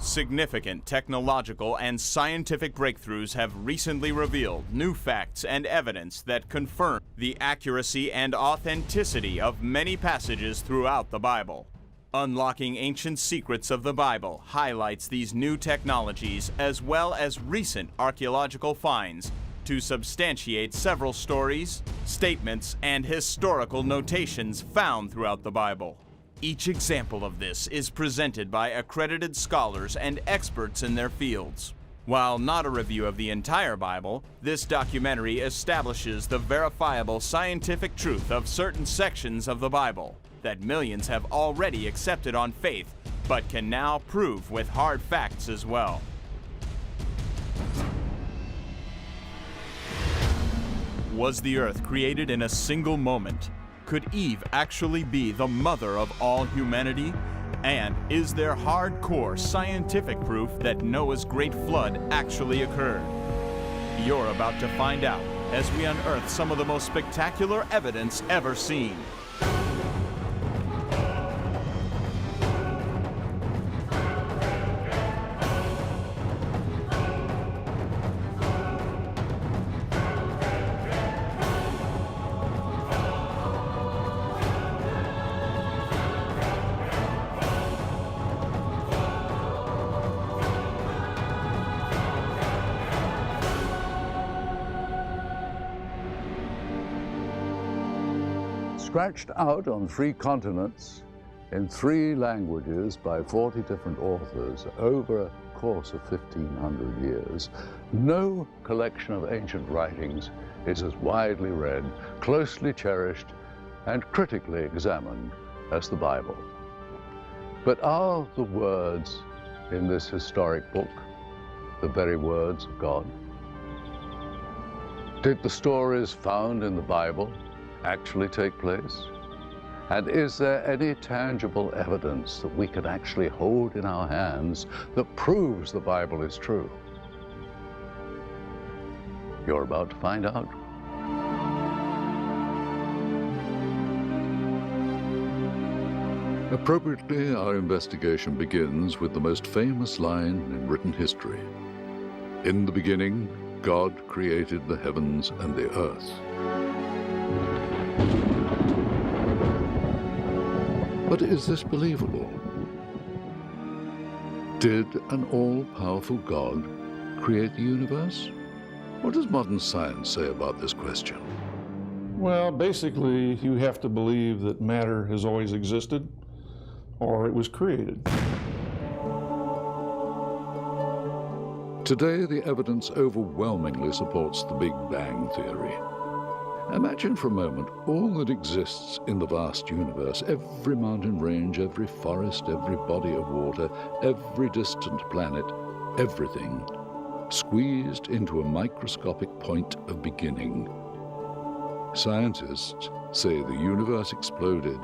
Significant technological and scientific breakthroughs have recently revealed new facts and evidence that confirm the accuracy and authenticity of many passages throughout the Bible. Unlocking Ancient Secrets of the Bible highlights these new technologies as well as recent archaeological finds to substantiate several stories, statements, and historical notations found throughout the Bible. Each example of this is presented by accredited scholars and experts in their fields. While not a review of the entire Bible, this documentary establishes the verifiable scientific truth of certain sections of the Bible that millions have already accepted on faith, but can now prove with hard facts as well. Was the earth created in a single moment? Could Eve actually be the mother of all humanity? And is there hardcore scientific proof that Noah's great flood actually occurred? You're about to find out as we unearth some of the most spectacular evidence ever seen. Scratched out on 3 continents in 3 languages by 40 different authors over a course of 1,500 years, no collection of ancient writings is as widely read, closely cherished, and critically examined as the Bible. But are the words in this historic book the very words of God? Did the stories found in the Bible actually take place? And is there any tangible evidence that we can actually hold in our hands that proves the Bible is true? You're about to find out. Appropriately, our investigation begins with the most famous line in written history. In the beginning, God created the heavens and the earth. But is this believable? Did an all-powerful God create the universe? What does modern science say about this question? Well, basically, you have to believe that matter has always existed, or it was created. Today, the evidence overwhelmingly supports the Big Bang theory. Imagine for a moment all that exists in the vast universe, every mountain range, every forest, every body of water, every distant planet, everything squeezed into a microscopic point of beginning. Scientists say the universe exploded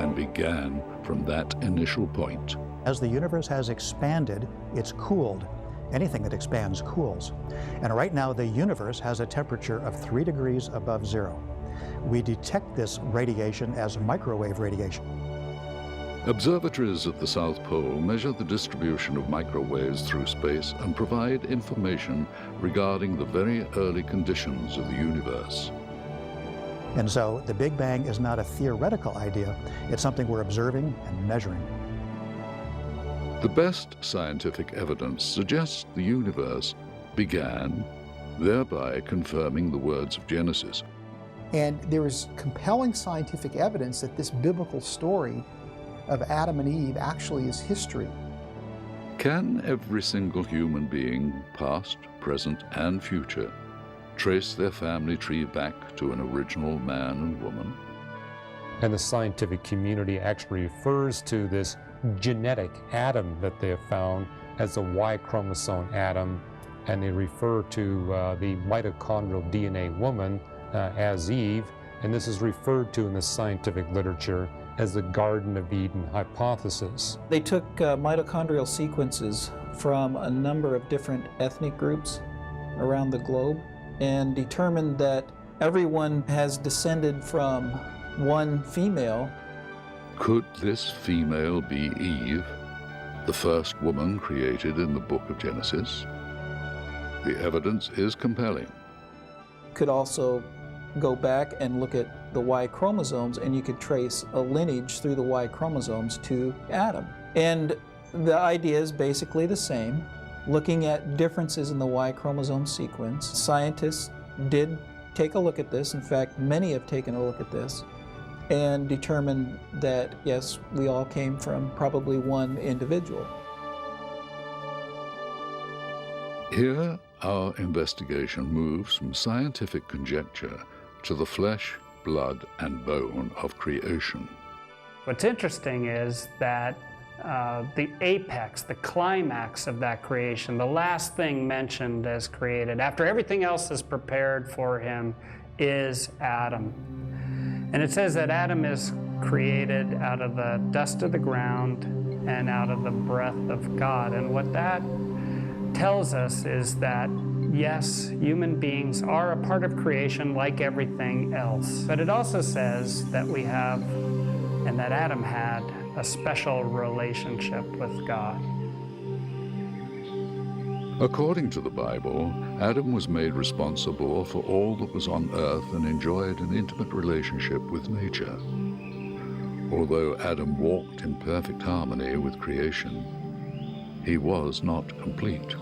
and began from that initial point. As the universe has expanded, it's cooled. Anything that expands cools. And right now, the universe has a temperature of 3 degrees above zero. We detect this radiation as microwave radiation. Observatories at the South Pole measure the distribution of microwaves through space and provide information regarding the very early conditions of the universe. And so the Big Bang is not a theoretical idea, it's something we're observing and measuring. The best scientific evidence suggests the universe began, thereby confirming the words of Genesis. And there is compelling scientific evidence that this biblical story of Adam and Eve actually is history. Can every single human being, past, present, and future, trace their family tree back to an original man and woman? And the scientific community actually refers to this genetic Adam that they have found as the Y chromosome Adam, and they refer to the mitochondrial DNA woman as Eve, and this is referred to in the scientific literature as the Garden of Eden hypothesis. They took mitochondrial sequences from a number of different ethnic groups around the globe and determined that everyone has descended from one female. Could this female be Eve, the first woman created in the book of Genesis? The evidence is compelling. Could also go back and look at the Y chromosomes, and you could trace a lineage through the Y chromosomes to Adam. And the idea is basically the same. Looking at differences in the Y chromosome sequence, scientists did take a look at this. In fact, many have taken a look at this and determined that, yes, we all came from probably one individual. Here, our investigation moves from scientific conjecture to the flesh, blood, and bone of creation. What's interesting is that the apex, the climax of that creation, the last thing mentioned as created, after everything else is prepared for him, is Adam. And it says that Adam is created out of the dust of the ground and out of the breath of God. And what that tells us is that, yes, human beings are a part of creation like everything else. But it also says that we have, and that Adam had, a special relationship with God. According to the Bible, Adam was made responsible for all that was on earth and enjoyed an intimate relationship with nature. Although Adam walked in perfect harmony with creation, he was not complete.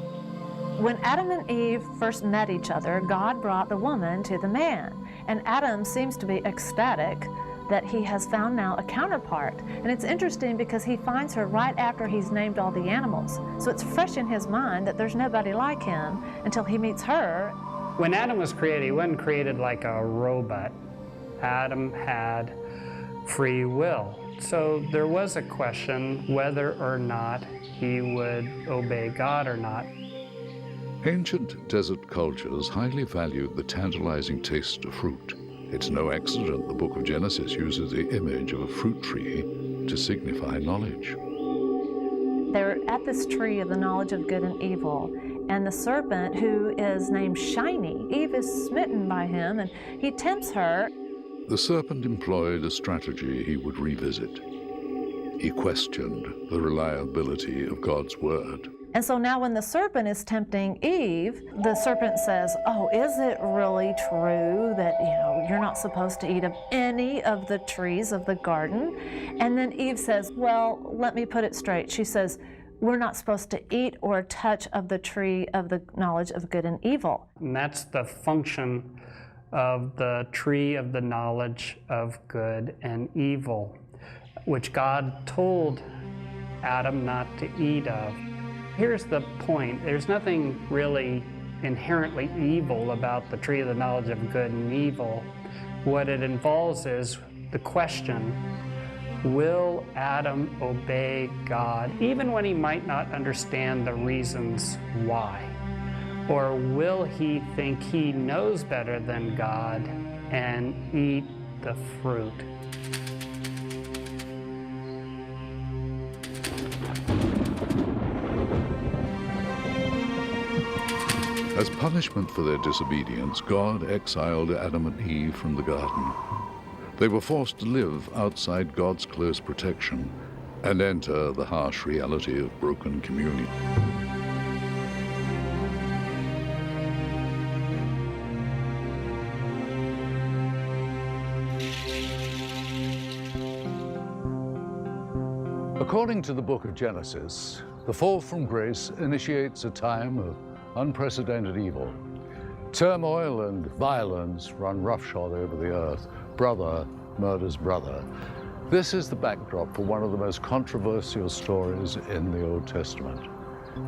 When Adam and Eve first met each other, God brought the woman to the man, and Adam seems to be ecstatic that he has found now a counterpart. And it's interesting because he finds her right after he's named all the animals. So it's fresh in his mind that there's nobody like him until he meets her. When Adam was created, he wasn't created like a robot. Adam had free will. So there was a question whether or not he would obey God or not. Ancient desert cultures highly valued the tantalizing taste of fruit. It's no accident the book of Genesis uses the image of a fruit tree to signify knowledge. They're at this tree of the knowledge of good and evil, and the serpent, who is named Shiny, Eve is smitten by him, and he tempts her. The serpent employed a strategy he would revisit. He questioned the reliability of God's word. And so now when the serpent is tempting Eve, the serpent says, oh, is it really true that, you're not supposed to eat of any of the trees of the garden? And then Eve says, well, let me put it straight. She says, we're not supposed to eat or touch of the tree of the knowledge of good and evil. And that's the function of the tree of the knowledge of good and evil, which God told Adam not to eat of. Here's the point. There's nothing really inherently evil about the tree of the knowledge of good and evil. What it involves is the question, will Adam obey God, even when he might not understand the reasons why? Or will he think he knows better than God and eat the fruit? As punishment for their disobedience, God exiled Adam and Eve from the garden. They were forced to live outside God's close protection and enter the harsh reality of broken communion. According to the book of Genesis, the fall from grace initiates a time of unprecedented evil. Turmoil and violence run roughshod over the earth. Brother murders brother. This is the backdrop for one of the most controversial stories in the Old Testament,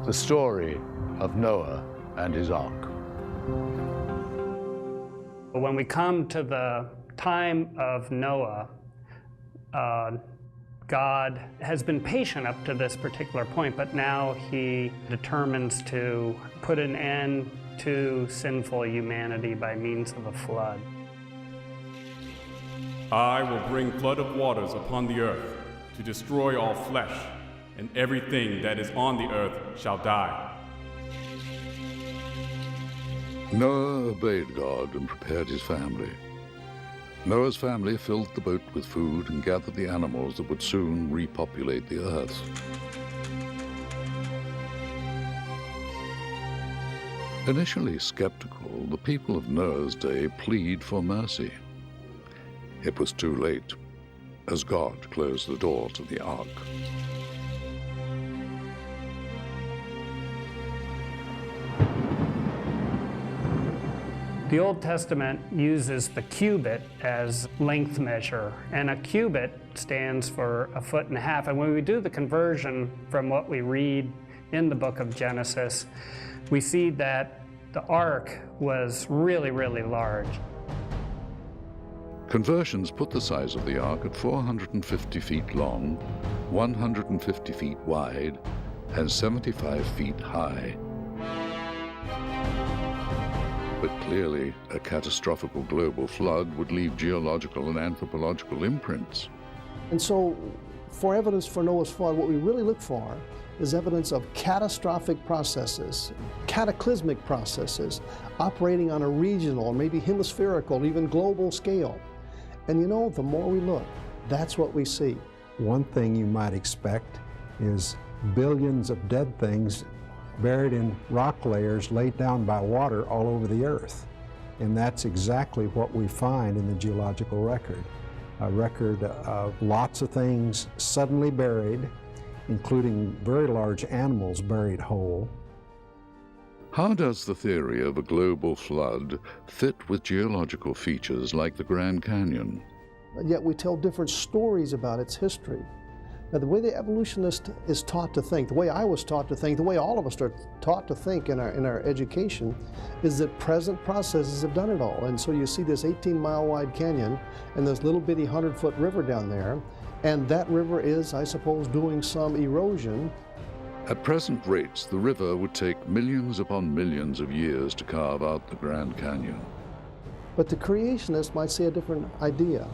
the story of Noah and his ark. When we come to the time of Noah, God has been patient up to this particular point, but now he determines to put an end to sinful humanity by means of a flood. I will bring flood of waters upon the earth to destroy all flesh, and everything that is on the earth shall die. Noah obeyed God and prepared his family. Noah's family filled the boat with food and gathered the animals that would soon repopulate the earth. Initially skeptical, the people of Noah's day plead for mercy. It was too late, as God closed the door to the ark. The Old Testament uses the cubit as length measure, and a cubit stands for 1.5 feet. And when we do the conversion from what we read in the book of Genesis, we see that the ark was really, really large. Conversions put the size of the ark at 450 feet long, 150 feet wide, and 75 feet high. But clearly, a catastrophic global flood would leave geological and anthropological imprints. And so, for evidence for Noah's flood, what we really look for is evidence of catastrophic processes, cataclysmic processes, operating on a regional, or maybe hemispherical, even global scale. And you know, the more we look, that's what we see. One thing you might expect is billions of dead things buried in rock layers laid down by water all over the earth. And that's exactly what we find in the geological record. A record of lots of things suddenly buried, including very large animals buried whole. How does the theory of a global flood fit with geological features like the Grand Canyon? Yet we tell different stories about its history. Now, the way the evolutionist is taught to think, the way I was taught to think, the way all of us are taught to think in our education, is that present processes have done it all. And so you see this 18-mile wide canyon and this little bitty 100-foot river down there, and that river is, I suppose, doing some erosion. At present rates, the river would take millions upon millions of years to carve out the Grand Canyon. But the creationist might say a different idea.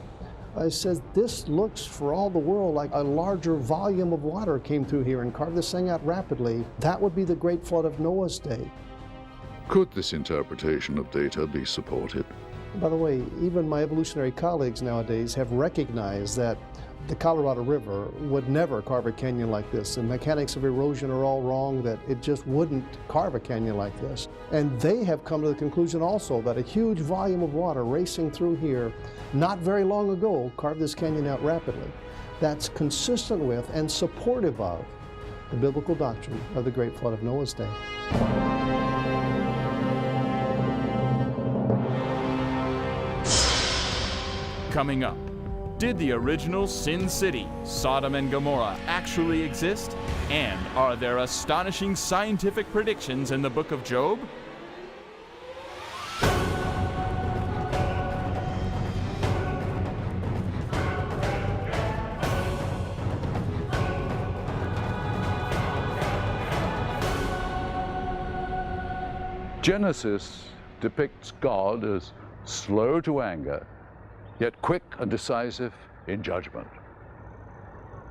It says this looks for all the world like a larger volume of water came through here and carved this thing out rapidly. That would be the great flood of Noah's day. Could this interpretation of data be supported? By the way, even my evolutionary colleagues nowadays have recognized that the Colorado River would never carve a canyon like this. The mechanics of erosion are all wrong, that it just wouldn't carve a canyon like this. And they have come to the conclusion also that a huge volume of water racing through here not very long ago carved this canyon out rapidly. That's consistent with and supportive of the biblical doctrine of the great flood of Noah's day. Coming up, did the original Sin City, Sodom and Gomorrah, actually exist? And are there astonishing scientific predictions in the book of Job? Genesis depicts God as slow to anger, yet quick and decisive in judgment.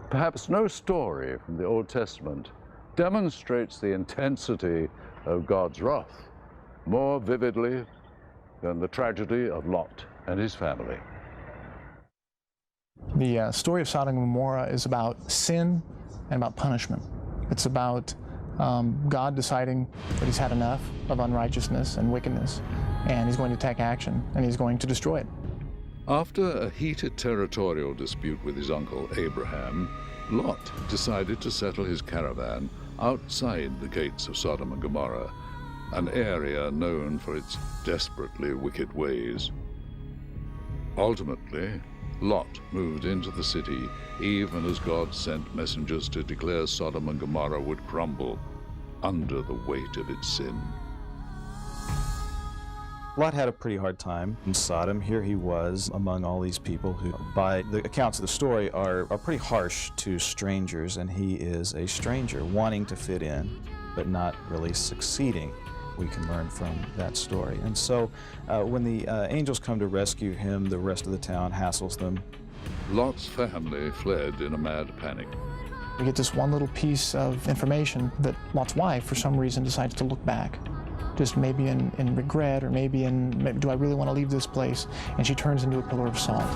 Perhaps no story from the Old Testament demonstrates the intensity of God's wrath more vividly than the tragedy of Lot and his family. The story of Sodom and Gomorrah is about sin and about punishment. It's about God deciding that he's had enough of unrighteousness and wickedness, and he's going to take action, and he's going to destroy it. After a heated territorial dispute with his uncle Abraham, Lot decided to settle his caravan outside the gates of Sodom and Gomorrah, an area known for its desperately wicked ways. Ultimately, Lot moved into the city even as God sent messengers to declare Sodom and Gomorrah would crumble under the weight of its sin. Lot had a pretty hard time in Sodom. Here he was among all these people who, by the accounts of the story, are pretty harsh to strangers, and he is a stranger, wanting to fit in, but not really succeeding. We can learn from that story. And so when the angels come to rescue him, the rest of the town hassles them. Lot's family fled in a mad panic. We get this one little piece of information that Lot's wife, for some reason, decides to look back just maybe in regret, or maybe do I really want to leave this place? And she turns into a pillar of salt.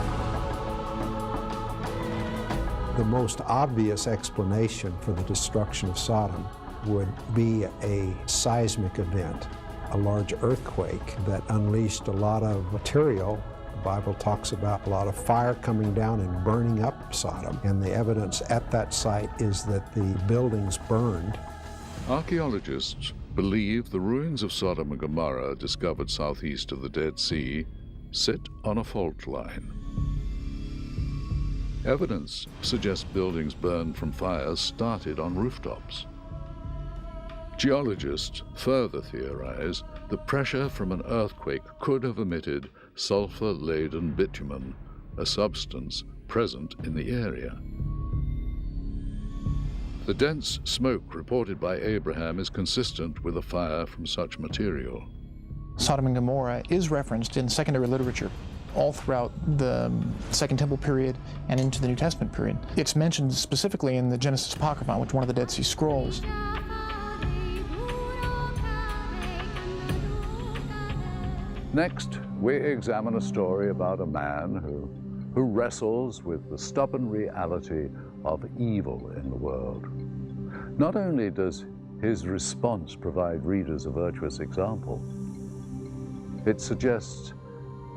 The most obvious explanation for the destruction of Sodom would be a seismic event, a large earthquake that unleashed a lot of material. The Bible talks about a lot of fire coming down and burning up Sodom, and the evidence at that site is that the buildings burned. Archaeologists believe the ruins of Sodom and Gomorrah, discovered southeast of the Dead Sea, sit on a fault line. Evidence suggests buildings burned from fires started on rooftops. Geologists further theorize that pressure from an earthquake could have emitted sulfur-laden bitumen, a substance present in the area. The dense smoke reported by Abraham is consistent with a fire from such material. Sodom and Gomorrah is referenced in secondary literature all throughout the Second Temple period and into the New Testament period. It's mentioned specifically in the Genesis Apocryphon, which is one of the Dead Sea Scrolls. Next, we examine a story about a man who wrestles with the stubborn reality of evil in the world. Not only does his response provide readers a virtuous example, it suggests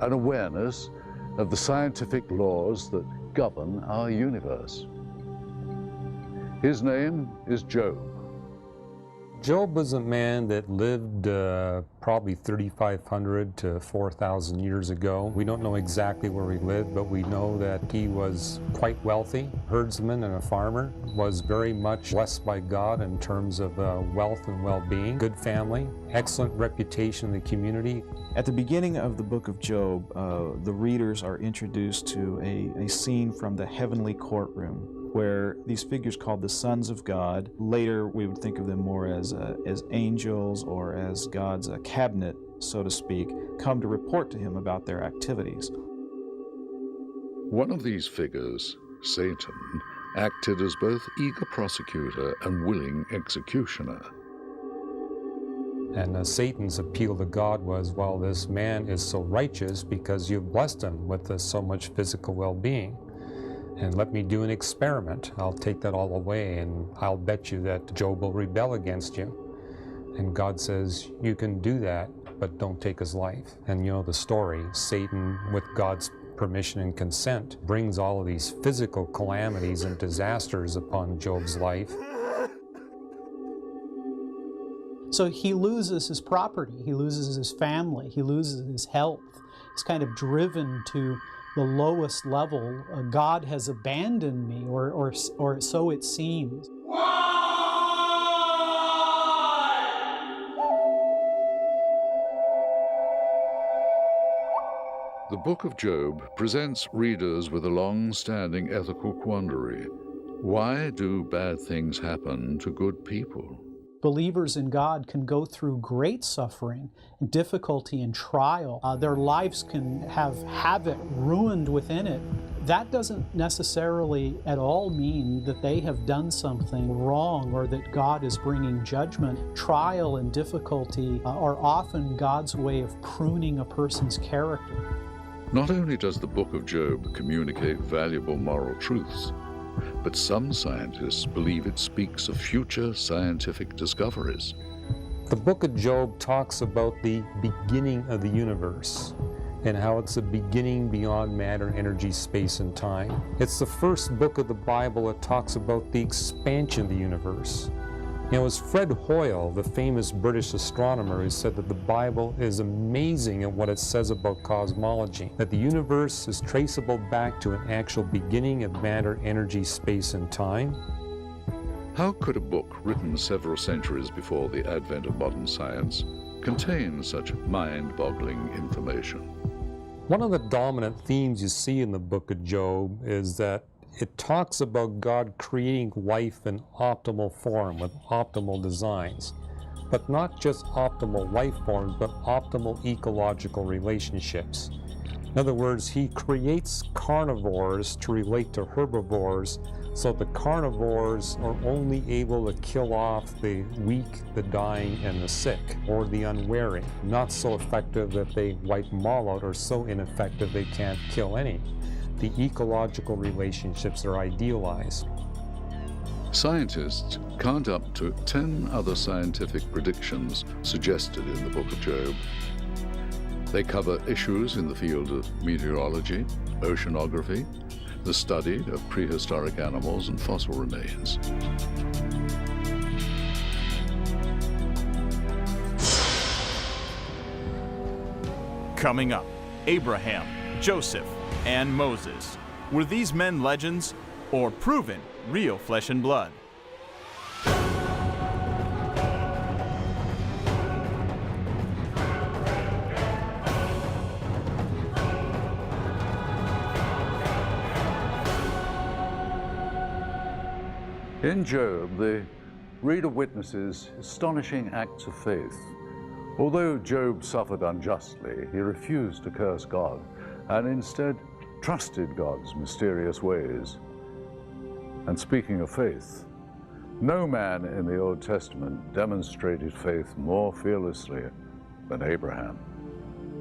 an awareness of the scientific laws that govern our universe. His name is Job. Job was a man that lived probably 3,500 to 4,000 years ago. We don't know exactly where he lived, but we know that he was quite wealthy, herdsman and a farmer, was very much blessed by God in terms of wealth and well-being, good family, excellent reputation in the community. At the beginning of the book of Job, the readers are introduced to a scene from the heavenly courtroom, where these figures called the sons of God, later we would think of them more as angels or as God's cabinet, so to speak, come to report to him about their activities. One of these figures, Satan, acted as both eager prosecutor and willing executioner. And Satan's appeal to God was, well, this man is so righteous because you've blessed him with so much physical well-being. And let me do an experiment. I'll take that all away, and I'll bet you that Job will rebel against you. And God says, you can do that, but don't take his life. And you know the story. Satan, with God's permission and consent, brings all of these physical calamities and disasters upon Job's life. So he loses his property, he loses his family, he loses his health. He's kind of driven to the lowest level. God has abandoned me, or so it seems. The Book of Job presents readers with a long-standing ethical quandary. Why do bad things happen to good people? Believers in God can go through great suffering, difficulty, and trial. Their lives can have havoc ruined within it. That doesn't necessarily at all mean that they have done something wrong or that God is bringing judgment. Trial and difficulty are often God's way of pruning a person's character. Not only does the Book of Job communicate valuable moral truths, but some scientists believe it speaks of future scientific discoveries. The book of Job talks about the beginning of the universe and how it's a beginning beyond matter, energy, space, and time. It's the first book of the Bible that talks about the expansion of the universe. It was Fred Hoyle, the famous British astronomer, who said that the Bible is amazing at what it says about cosmology, that the universe is traceable back to an actual beginning of matter, energy, space, and time. How could a book written several centuries before the advent of modern science contain such mind-boggling information? One of the dominant themes you see in the book of Job is that it talks about God creating life in optimal form with optimal designs, but not just optimal life forms, but optimal ecological relationships. In other words, he creates carnivores to relate to herbivores So the carnivores are only able to kill off the weak, the dying, and the sick, or the unwary. Not so effective that they wipe them all out, or so ineffective they can't kill any. The ecological relationships are idealized. Scientists count up to 10 other scientific predictions suggested in the Book of Job. They cover issues in the field of meteorology, oceanography, the study of prehistoric animals and fossil remains. Coming up, Abraham, Joseph, and Moses. Were these men legends or proven real flesh and blood? In Job, the reader witnesses astonishing acts of faith. Although Job suffered unjustly, he refused to curse God and instead trusted God's mysterious ways. And speaking of faith, no man in the Old Testament demonstrated faith more fearlessly than Abraham.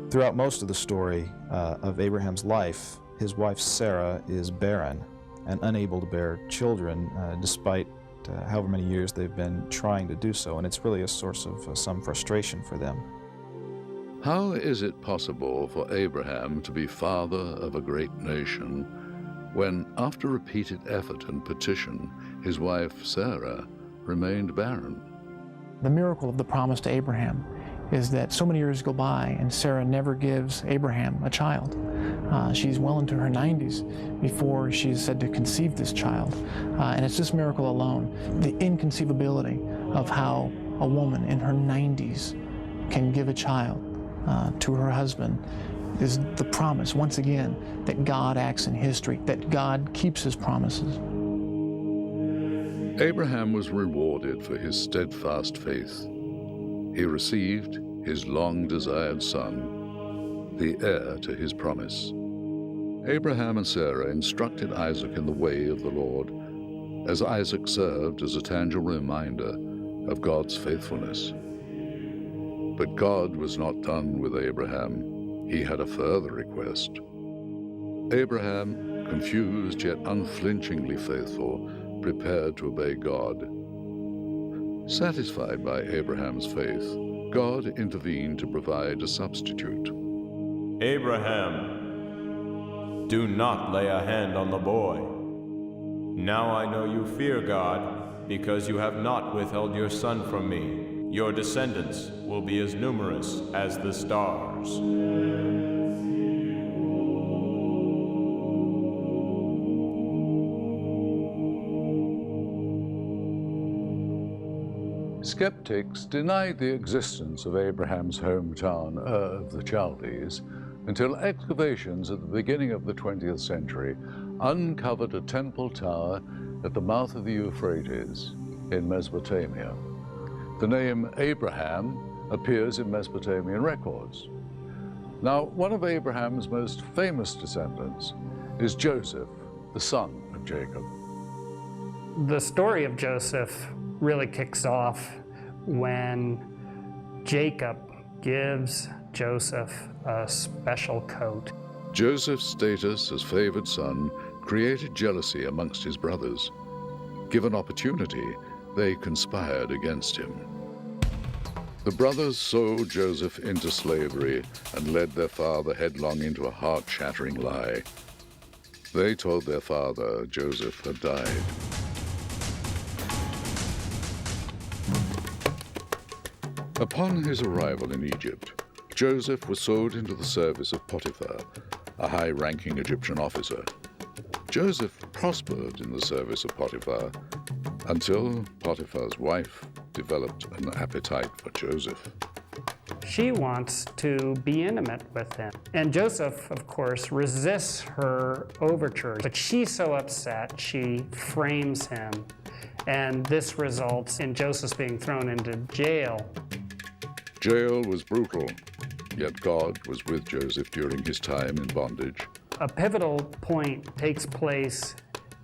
Throughout most of the story of Abraham's life, his wife Sarah is barren and unable to bear children despite however many years they've been trying to do so, and it's really a source of some frustration for them. How is it possible for Abraham to be father of a great nation when, after repeated effort and petition, his wife Sarah remained barren? The miracle of the promise to Abraham is that so many years go by and Sarah never gives Abraham a child. She's well into her 90s before she's said to conceive this child. And it's this miracle alone, the inconceivability of how a woman in her 90s can give a child to her husband, is the promise, once again, that God acts in history, that God keeps his promises. Abraham was rewarded for his steadfast faith. He received his long-desired son, the heir to his promise. Abraham and Sarah instructed Isaac in the way of the Lord, as Isaac served as a tangible reminder of God's faithfulness. But God was not done with Abraham. He had a further request. Abraham, confused yet unflinchingly faithful, prepared to obey God. Satisfied by Abraham's faith, God intervened to provide a substitute. Abraham, do not lay a hand on the boy. Now I know you fear God, because you have not withheld your son from me. Your descendants will be as numerous as the stars. Skeptics denied the existence of Abraham's hometown, Ur of the Chaldees, until excavations at the beginning of the 20th century uncovered a temple tower at the mouth of the Euphrates in Mesopotamia. The name Abraham appears in Mesopotamian records. Now, one of Abraham's most famous descendants is Joseph, the son of Jacob. The story of Joseph really kicks off when Jacob gives Joseph a special coat. Joseph's status as favored son created jealousy amongst his brothers. Given opportunity, they conspired against him. The brothers sold Joseph into slavery and led their father headlong into a heart-shattering lie. They told their father Joseph had died. Upon his arrival in Egypt, Joseph was sold into the service of Potiphar, a high-ranking Egyptian officer. Joseph prospered in the service of Potiphar until Potiphar's wife developed an appetite for Joseph. She wants to be intimate with him. And Joseph, of course, resists her overtures, but she's so upset, she frames him. And this results in Joseph being thrown into jail. Jail was brutal, yet God was with Joseph during his time in bondage. A pivotal point takes place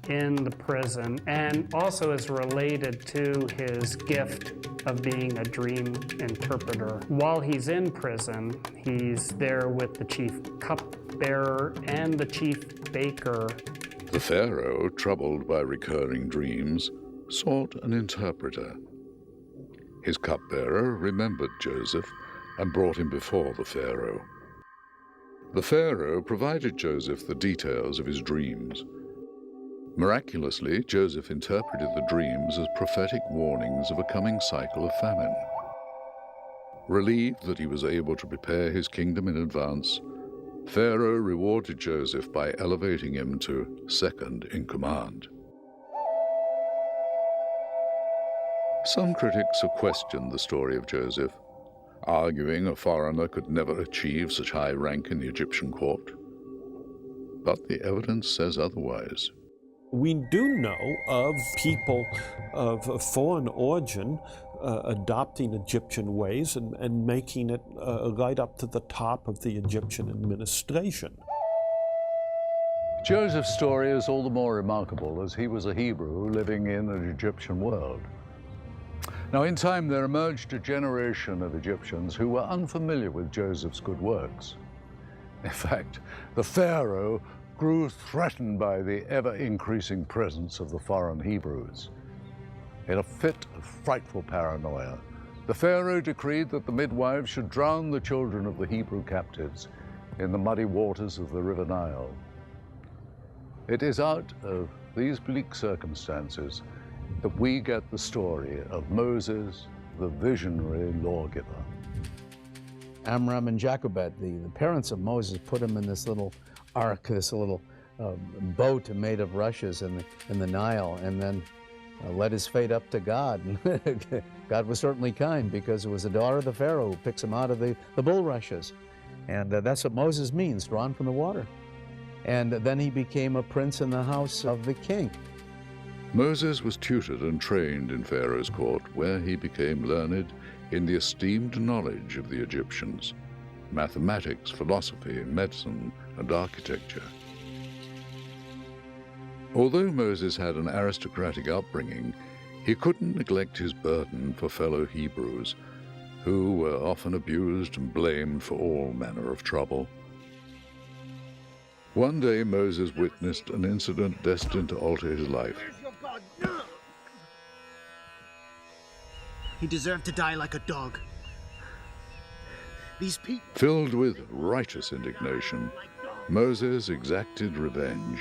in the prison, and also is related to his gift of being a dream interpreter. While he's in prison, he's there with the chief cupbearer and the chief baker. The Pharaoh, troubled by recurring dreams, sought an interpreter. His cupbearer remembered Joseph and brought him before the Pharaoh. The Pharaoh provided Joseph the details of his dreams. Miraculously, Joseph interpreted the dreams as prophetic warnings of a coming cycle of famine. Relieved that he was able to prepare his kingdom in advance, Pharaoh rewarded Joseph by elevating him to second in command. Some critics have questioned the story of Joseph, arguing a foreigner could never achieve such high rank in the Egyptian court. But the evidence says otherwise. We do know of people of foreign origin adopting Egyptian ways and making it right up to the top of the Egyptian administration. Joseph's story is all the more remarkable as he was a Hebrew living in an Egyptian world. Now, in time, there emerged a generation of Egyptians who were unfamiliar with Joseph's good works. In fact, the Pharaoh grew threatened by the ever-increasing presence of the foreign Hebrews. In a fit of frightful paranoia, the Pharaoh decreed that the midwives should drown the children of the Hebrew captives in the muddy waters of the River Nile. It is out of these bleak circumstances that we get the story of Moses, the visionary lawgiver. Amram and Jochebed, the parents of Moses, put him in this little ark, this little boat made of rushes in the Nile, and then led his fate up to God. God was certainly kind, because it was the daughter of the Pharaoh who picks him out of the bulrushes. And that's what Moses means, drawn from the water. And then he became a prince in the house of the king. Moses was tutored and trained in Pharaoh's court, where he became learned in the esteemed knowledge of the Egyptians: mathematics, philosophy, medicine, and architecture. Although Moses had an aristocratic upbringing, he couldn't neglect his burden for fellow Hebrews, who were often abused and blamed for all manner of trouble. One day, Moses witnessed an incident destined to alter his life. He deserved to die like a dog. These people... Filled with righteous indignation, Moses exacted revenge.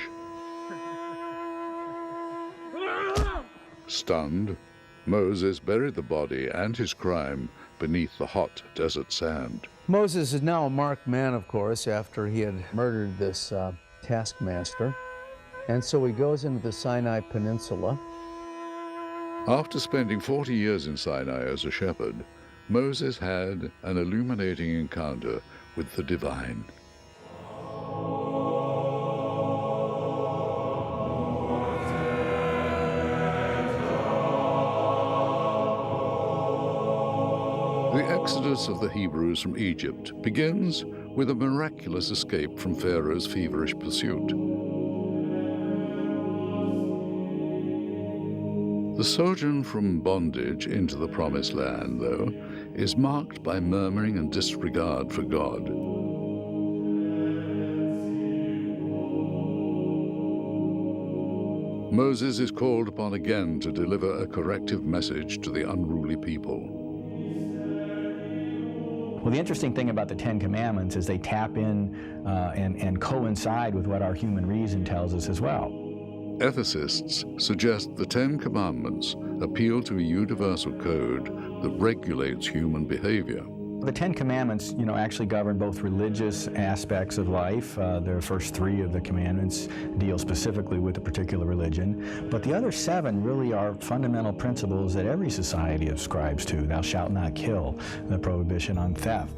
Stunned, Moses buried the body and his crime beneath the hot desert sand. Moses is now a marked man, of course, after he had murdered this taskmaster. And so he goes into the Sinai Peninsula. After spending 40 years in Sinai as a shepherd, Moses had an illuminating encounter with the divine. The exodus of the Hebrews from Egypt begins with a miraculous escape from Pharaoh's feverish pursuit. The sojourn from bondage into the Promised Land, though, is marked by murmuring and disregard for God. Moses is called upon again to deliver a corrective message to the unruly people. Well, the interesting thing about the Ten Commandments is they tap in and coincide with what our human reason tells us as well. Ethicists suggest the Ten Commandments appeal to a universal code that regulates human behavior. The Ten Commandments, actually govern both religious aspects of life. The first three of the commandments deal specifically with a particular religion, but the other seven really are fundamental principles that every society ascribes to. Thou shalt not kill, the prohibition on theft.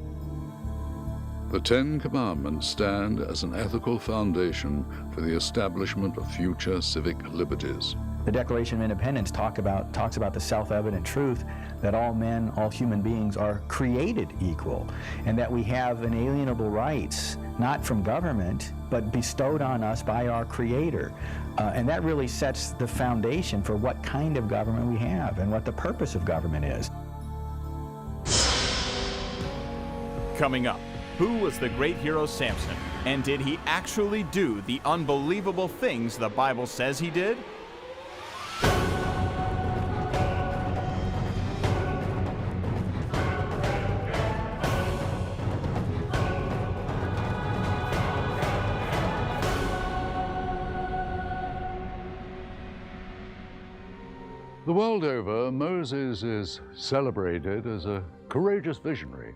The Ten Commandments stand as an ethical foundation for the establishment of future civic liberties. The Declaration of Independence talks about the self-evident truth that all men, all human beings are created equal, and that we have inalienable rights, not from government, but bestowed on us by our Creator. And that really sets the foundation for what kind of government we have and what the purpose of government is. Coming up, who was the great hero Samson? And did he actually do the unbelievable things the Bible says he did? The world over, Moses is celebrated as a courageous visionary.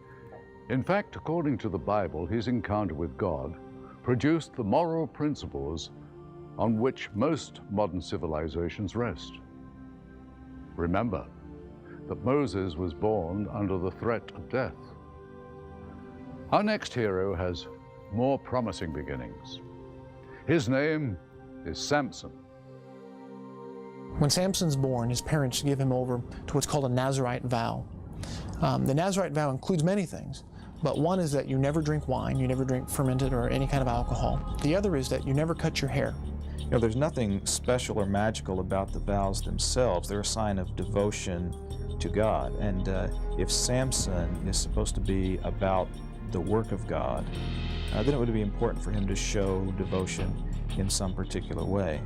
In fact, according to the Bible, his encounter with God produced the moral principles on which most modern civilizations rest. Remember that Moses was born under the threat of death. Our next hero has more promising beginnings. His name is Samson. When Samson's born, his parents give him over to what's called a Nazirite vow. The Nazirite vow includes many things, but one is that you never drink wine, you never drink fermented or any kind of alcohol. The other is that you never cut your hair. You know, there's nothing special or magical about the vows themselves. They're a sign of devotion to God. And if Samson is supposed to be about the work of God, then it would be important for him to show devotion in some particular way.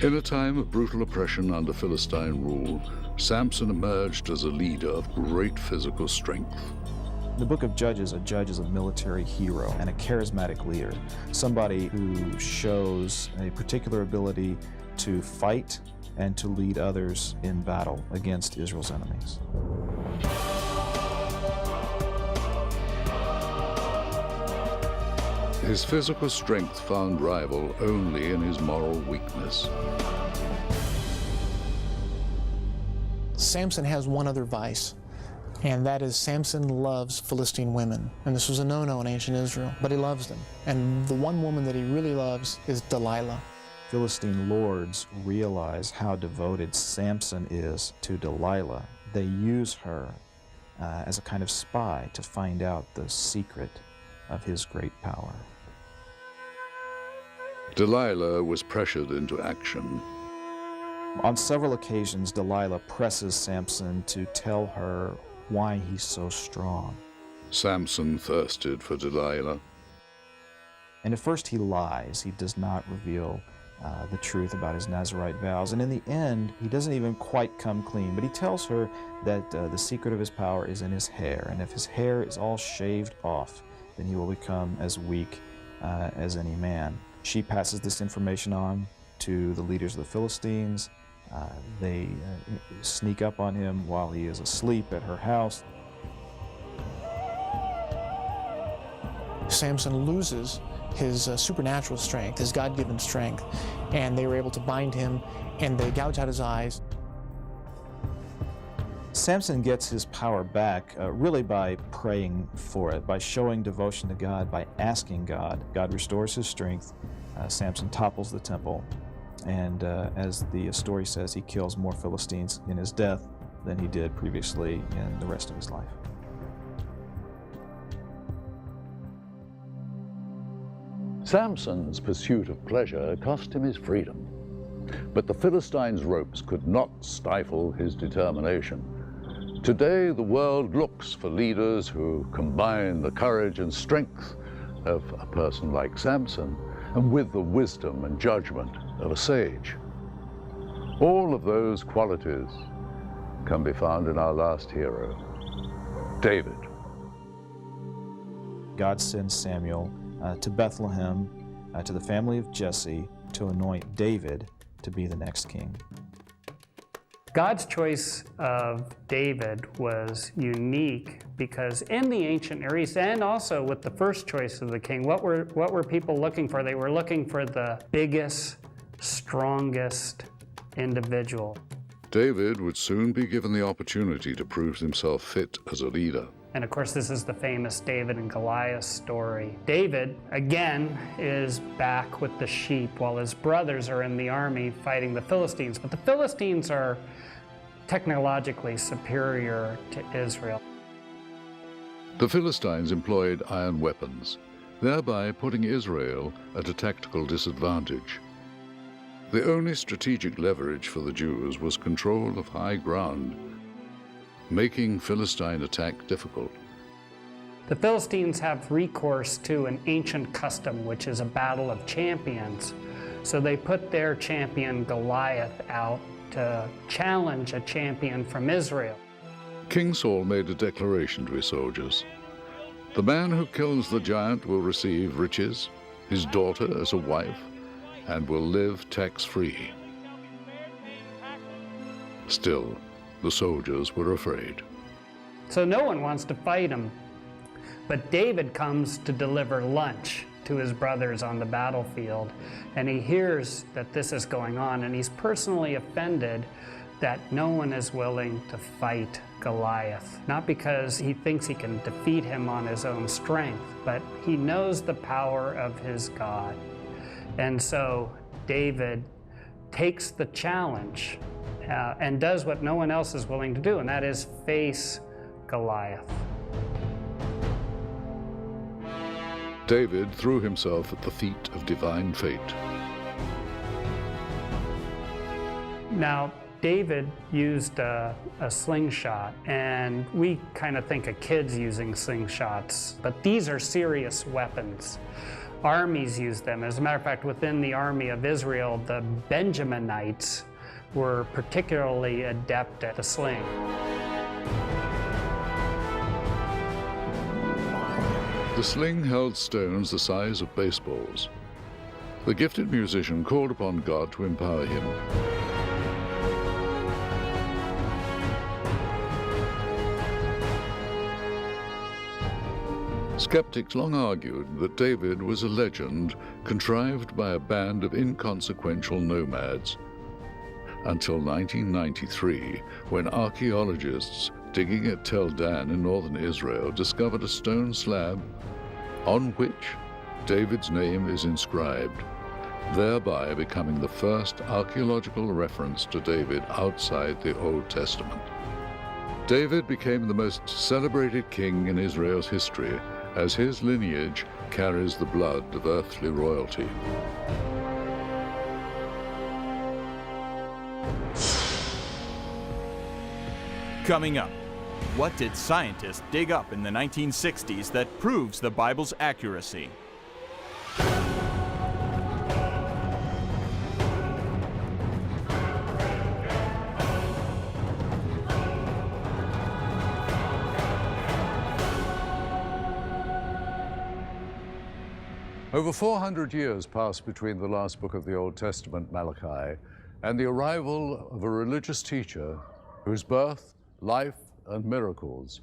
In a time of brutal oppression under Philistine rule, Samson emerged as a leader of great physical strength. The book of Judges, a judge is a military hero and a charismatic leader, somebody who shows a particular ability to fight and to lead others in battle against Israel's enemies. His physical strength found rival only in his moral weakness. Samson has one other vice, and that is Samson loves Philistine women. And this was a no-no in ancient Israel, but he loves them. And the one woman that he really loves is Delilah. Philistine lords realize how devoted Samson is to Delilah. They use her as a kind of spy to find out the secret of his great power. Delilah was pressured into action. On several occasions, Delilah presses Samson to tell her why he's so strong. Samson thirsted for Delilah. And at first he lies. He does not reveal the truth about his Nazirite vows. And in the end, he doesn't even quite come clean, but he tells her that the secret of his power is in his hair. And if his hair is all shaved off, then he will become as weak as any man. She passes this information on to the leaders of the Philistines. They sneak up on him while he is asleep at her house. Samson loses his supernatural strength, his God-given strength, and they were able to bind him, and they gouge out his eyes. Samson gets his power back really by praying for it, by showing devotion to God, by asking God. God restores his strength. Samson topples the temple, and as the story says, he kills more Philistines in his death than he did previously in the rest of his life. Samson's pursuit of pleasure cost him his freedom, but the Philistines' ropes could not stifle his determination. Today, the world looks for leaders who combine the courage and strength of a person like Samson and with the wisdom and judgment of a sage. All of those qualities can be found in our last hero, David. God sends Samuel to Bethlehem, to the family of Jesse, to anoint David to be the next king. God's choice of David was unique because in the ancient Near East, and also with the first choice of the king, what were people looking for? They were looking for the biggest, strongest individual. David would soon be given the opportunity to prove himself fit as a leader. And of course, this is the famous David and Goliath story. David, again, is back with the sheep while his brothers are in the army fighting the Philistines. But the Philistines are technologically superior to Israel. The Philistines employed iron weapons, thereby putting Israel at a tactical disadvantage. The only strategic leverage for the Jews was control of high ground, making Philistine attack difficult. The Philistines have recourse to an ancient custom, which is a battle of champions. So they put their champion Goliath out to challenge a champion from Israel. King Saul made a declaration to his soldiers. The man who kills the giant will receive riches, his daughter as a wife, and will live tax-free. Still, the soldiers were afraid. So no one wants to fight him. But David comes to deliver lunch to his brothers on the battlefield, and he hears that this is going on, and he's personally offended that no one is willing to fight Goliath. Not because he thinks he can defeat him on his own strength, but he knows the power of his God. And so David takes the challenge and does what no one else is willing to do, and that is face Goliath. David threw himself at the feet of divine fate. Now, David used a slingshot, and we kind of think of kids using slingshots, but these are serious weapons. Armies use them. As a matter of fact, within the army of Israel, the Benjaminites were particularly adept at the sling. The sling held stones the size of baseballs. The gifted musician called upon God to empower him. Skeptics long argued that David was a legend contrived by a band of inconsequential nomads, until 1993, when archaeologists digging at Tel Dan in northern Israel discovered a stone slab on which David's name is inscribed, thereby becoming the first archaeological reference to David outside the Old Testament. David became the most celebrated king in Israel's history, as his lineage carries the blood of earthly royalty. Coming up, what did scientists dig up in the 1960s that proves the Bible's accuracy? Over 400 years passed between the last book of the Old Testament, Malachi, and the arrival of a religious teacher whose birth, life, and miracles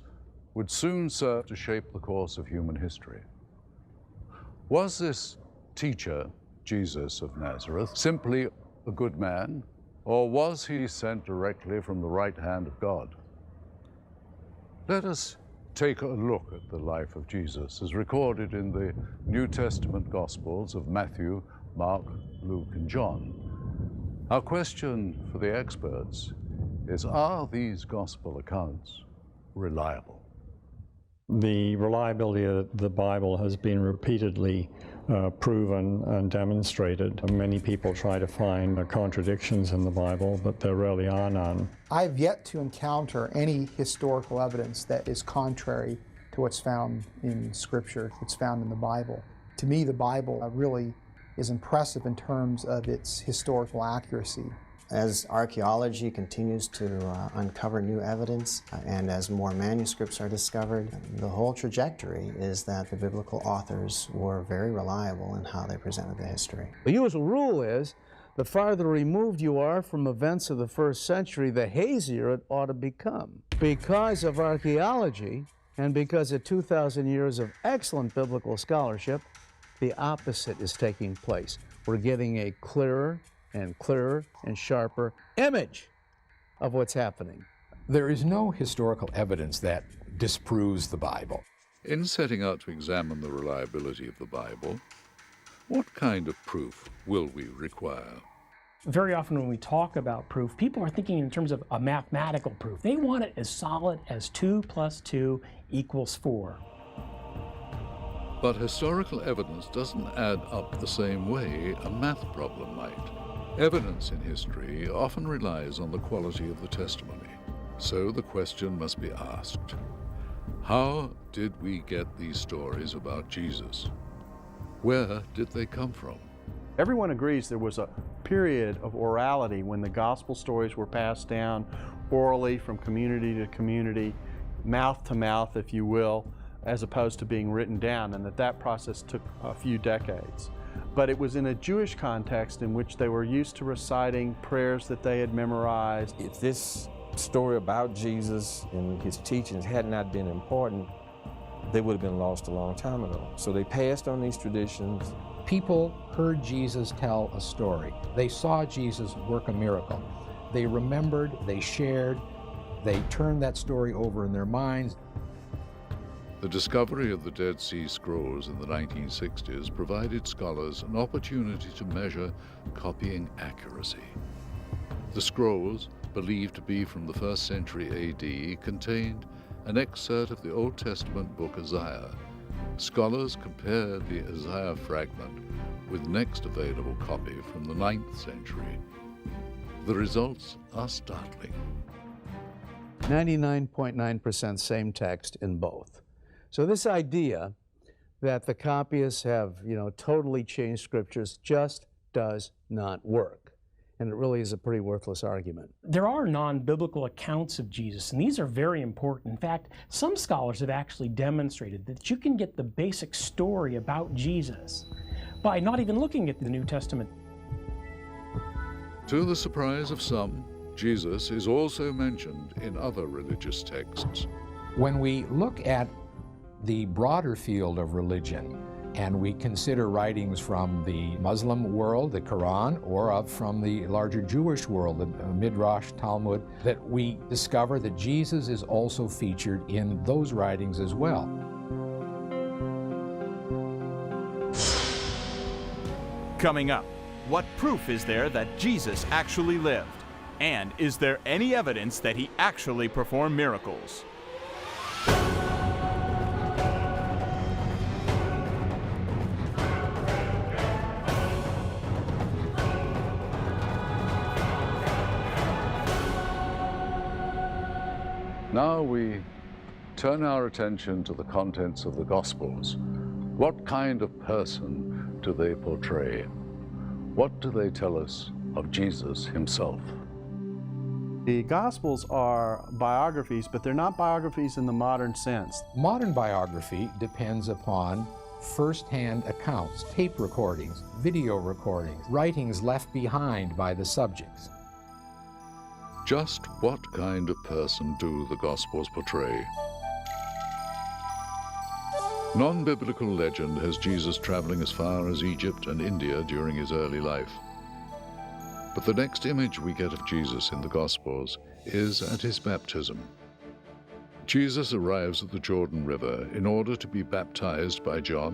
would soon serve to shape the course of human history. Was this teacher, Jesus of Nazareth, simply a good man, or was he sent directly from the right hand of God? Let us take a look at the life of Jesus as recorded in the New Testament Gospels of Matthew, Mark, Luke, and John. Our question for the experts is, are these gospel accounts reliable? The reliability of the Bible has been repeatedly proven and demonstrated. Many people try to find contradictions in the Bible, but there really are none. I've yet to encounter any historical evidence that is contrary to what's found in Scripture, what's found in the Bible. To me, the Bible really is impressive in terms of its historical accuracy. As archaeology continues to uncover new evidence and as more manuscripts are discovered, the whole trajectory is that the biblical authors were very reliable in how they presented the history. The usual rule is the farther removed you are from events of the first century, the hazier it ought to become. Because of archaeology and because of 2,000 years of excellent biblical scholarship, the opposite is taking place. We're getting a clearer and sharper image of what's happening. There is no historical evidence that disproves the Bible. In setting out to examine the reliability of the Bible, what kind of proof will we require? Very often when we talk about proof, people are thinking in terms of a mathematical proof. They want it as solid as 2 + 2 = 4. But historical evidence doesn't add up the same way a math problem might. Evidence in history often relies on the quality of the testimony. So the question must be asked, how did we get these stories about Jesus? Where did they come from? Everyone agrees there was a period of orality when the gospel stories were passed down orally from community to community, mouth to mouth, if you will, as opposed to being written down, and that process took a few decades. But it was in a Jewish context in which they were used to reciting prayers that they had memorized. If this story about Jesus and his teachings had not been important, they would have been lost a long time ago. So they passed on these traditions. People heard Jesus tell a story. They saw Jesus work a miracle. They remembered, they shared, they turned that story over in their minds. The discovery of the Dead Sea Scrolls in the 1960s provided scholars an opportunity to measure copying accuracy. The scrolls, believed to be from the 1st century AD, contained an excerpt of the Old Testament book Isaiah. Scholars compared the Isaiah fragment with the next available copy from the 9th century. The results are startling. 99.9% same text in both. So this idea that the copyists have, totally changed scriptures just does not work. And it really is a pretty worthless argument. There are non-biblical accounts of Jesus, and these are very important. In fact, some scholars have actually demonstrated that you can get the basic story about Jesus by not even looking at the New Testament. To the surprise of some, Jesus is also mentioned in other religious texts. When we look at the broader field of religion, and we consider writings from the Muslim world, the Quran, or from the larger Jewish world, the Midrash, Talmud, that we discover that Jesus is also featured in those writings as well. Coming up, what proof is there that Jesus actually lived? And is there any evidence that he actually performed miracles? Now we turn our attention to the contents of the Gospels. What kind of person do they portray? What do they tell us of Jesus himself? The Gospels are biographies, but they're not biographies in the modern sense. Modern biography depends upon first-hand accounts, tape recordings, video recordings, writings left behind by the subjects. Just what kind of person do the Gospels portray? Non-biblical legend has Jesus traveling as far as Egypt and India during his early life. But the next image we get of Jesus in the Gospels is at his baptism. Jesus arrives at the Jordan River in order to be baptized by John,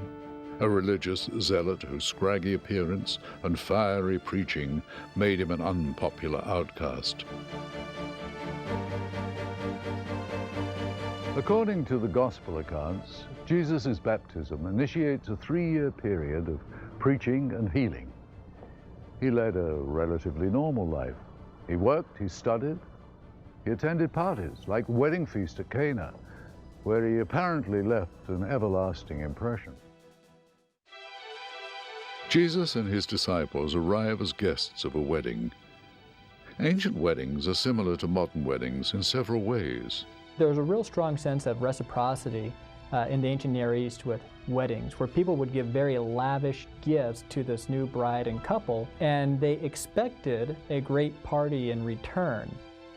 a religious zealot whose scraggy appearance and fiery preaching made him an unpopular outcast. According to the Gospel accounts, Jesus' baptism initiates a 3-year period of preaching and healing. He led a relatively normal life. He worked, he studied, he attended parties like the wedding feast at Cana, where he apparently left an everlasting impression. Jesus and his disciples arrive as guests of a wedding. Ancient weddings are similar to modern weddings in several ways. There was a real strong sense of reciprocity in the ancient Near East with weddings, where people would give very lavish gifts to this new bride and couple, and they expected a great party in return.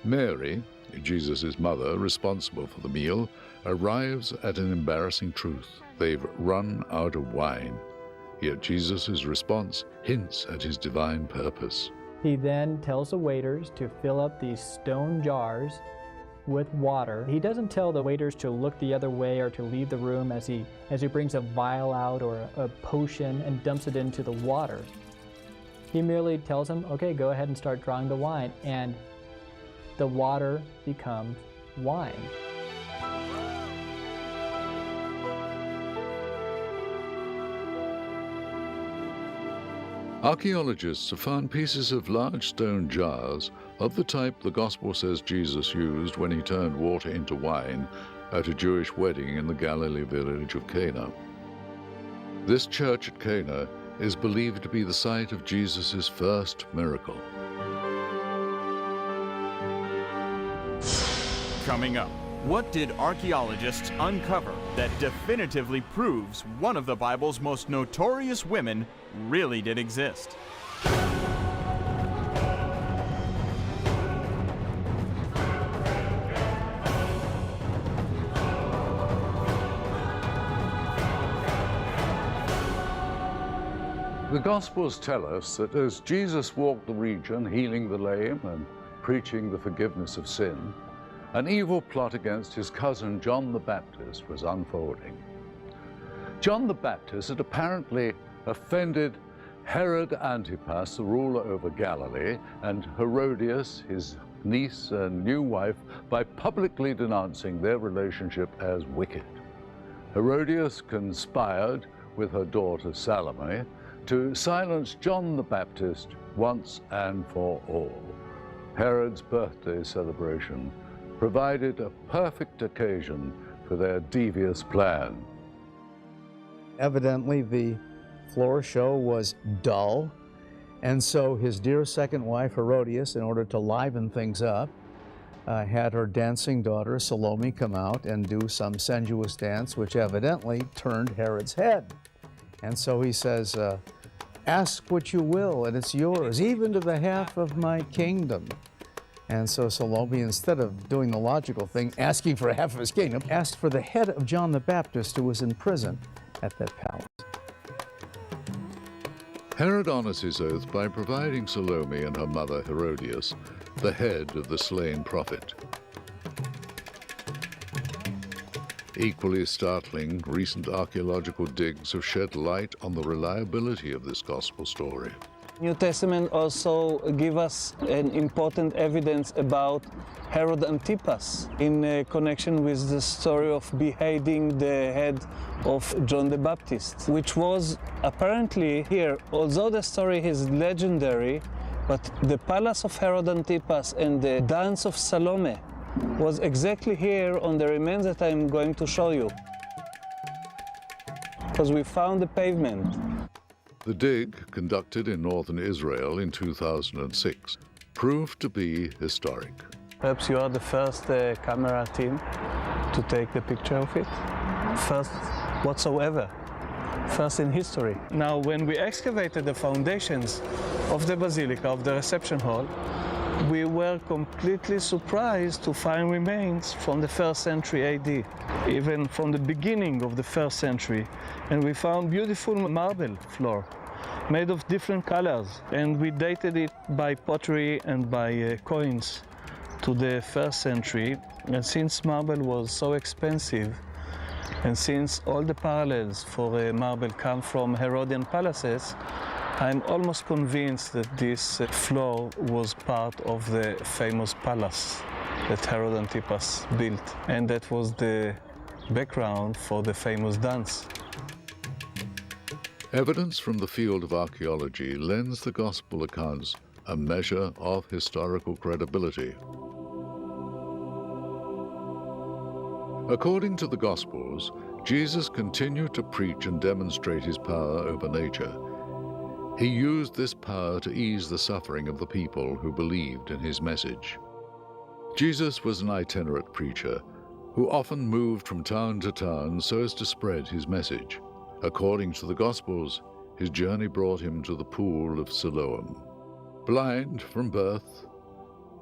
Mary, Jesus' mother, responsible for the meal, arrives at an embarrassing truth. They've run out of wine. Yet Jesus' response hints at his divine purpose. He then tells the waiters to fill up these stone jars with water. He doesn't tell the waiters to look the other way or to leave the room as he brings a vial out or a potion and dumps it into the water. He merely tells them, okay, go ahead and start drawing the wine, and the water becomes wine. Archaeologists have found pieces of large stone jars of the type the Gospel says Jesus used when he turned water into wine at a Jewish wedding in the Galilee village of Cana. This church at Cana is believed to be the site of Jesus' first miracle. Coming up, what did archaeologists uncover that definitively proves one of the Bible's most notorious women really did exist? The Gospels tell us that as Jesus walked the region, healing the lame and preaching the forgiveness of sin, an evil plot against his cousin John the Baptist was unfolding. John the Baptist had apparently offended Herod Antipas, the ruler over Galilee, and Herodias, his niece and new wife, by publicly denouncing their relationship as wicked. Herodias conspired with her daughter Salome to silence John the Baptist once and for all. Herod's birthday celebration provided a perfect occasion for their devious plan. Evidently, the floor show was dull, and so his dear second wife, Herodias, in order to liven things up, had her dancing daughter, Salome, come out and do some sensuous dance, which evidently turned Herod's head. And so he says, ask what you will, and it's yours, even to the half of my kingdom. And so Salome, instead of doing the logical thing, asking for half of his kingdom, asked for the head of John the Baptist, who was in prison at that palace. Herod honors his oath by providing Salome and her mother Herodias the head of the slain prophet. Equally startling, recent archaeological digs have shed light on the reliability of this gospel story. New Testament also give us an important evidence about Herod Antipas in connection with the story of beheading the head of John the Baptist, which was apparently here, although the story is legendary, but the palace of Herod Antipas and the dance of Salome was exactly here on the remains that I'm going to show you, because we found the pavement. The dig, conducted in northern Israel in 2006, proved to be historic. Perhaps you are the first camera team to take the picture of it. First whatsoever. First in history. Now, when we excavated the foundations of the basilica, of the reception hall, we were completely surprised to find remains from the 1st century AD, even from the beginning of the 1st century. And we found beautiful marble floor made of different colors, and we dated it by pottery and by coins to the 1st century. And since marble was so expensive, and since all the parallels for marble come from Herodian palaces, I'm almost convinced that this floor was part of the famous palace that Herod Antipas built, and that was the background for the famous dance. Evidence from the field of archaeology lends the gospel accounts a measure of historical credibility. According to the Gospels, Jesus continued to preach and demonstrate his power over nature. He used this power to ease the suffering of the people who believed in his message. Jesus was an itinerant preacher who often moved from town to town so as to spread his message. According to the Gospels, his journey brought him to the pool of Siloam. Blind from birth,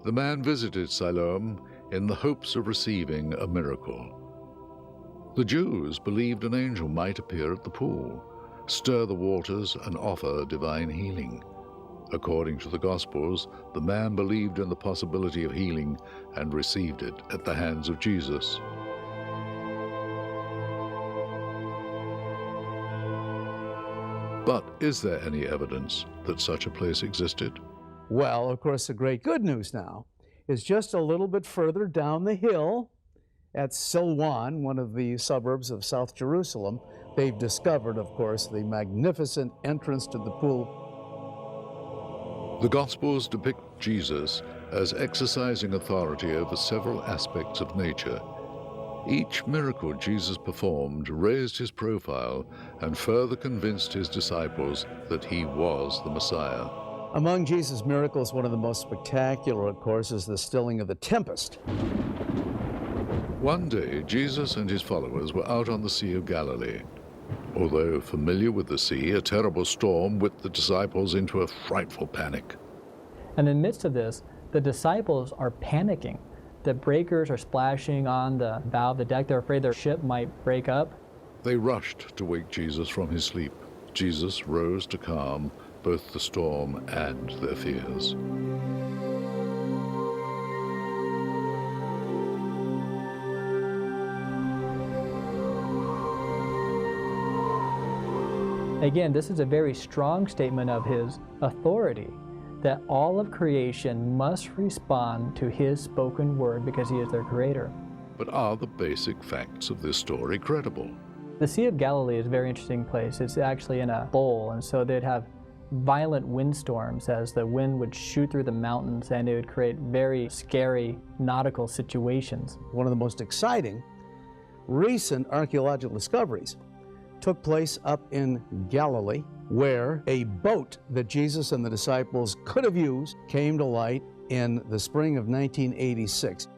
the man visited Siloam in the hopes of receiving a miracle. The Jews believed an angel might appear at the pool, stir the waters, and offer divine healing. According to the Gospels, the man believed in the possibility of healing and received it at the hands of Jesus. But is there any evidence that such a place existed? Well, of course, the great good news now is just a little bit further down the hill at Silwan, one of the suburbs of South Jerusalem. They've discovered, of course, the magnificent entrance to the pool. The Gospels depict Jesus as exercising authority over several aspects of nature. Each miracle Jesus performed raised his profile and further convinced his disciples that he was the Messiah. Among Jesus' miracles, one of the most spectacular, of course, is the stilling of the tempest. One day, Jesus and his followers were out on the Sea of Galilee. Although familiar with the sea, a terrible storm whipped the disciples into a frightful panic. And in the midst of this, the disciples are panicking. The breakers are splashing on the bow of the deck. They're afraid their ship might break up. They rushed to wake Jesus from his sleep. Jesus rose to calm both the storm and their fears. Again, this is a very strong statement of his authority, that all of creation must respond to his spoken word because he is their creator. But are the basic facts of this story credible? The Sea of Galilee is a very interesting place. It's actually in a bowl, and so they'd have violent windstorms as the wind would shoot through the mountains, and it would create very scary nautical situations. One of the most exciting recent archaeological discoveries took place up in Galilee, where a boat that Jesus and the disciples could have used came to light in the spring of 1986.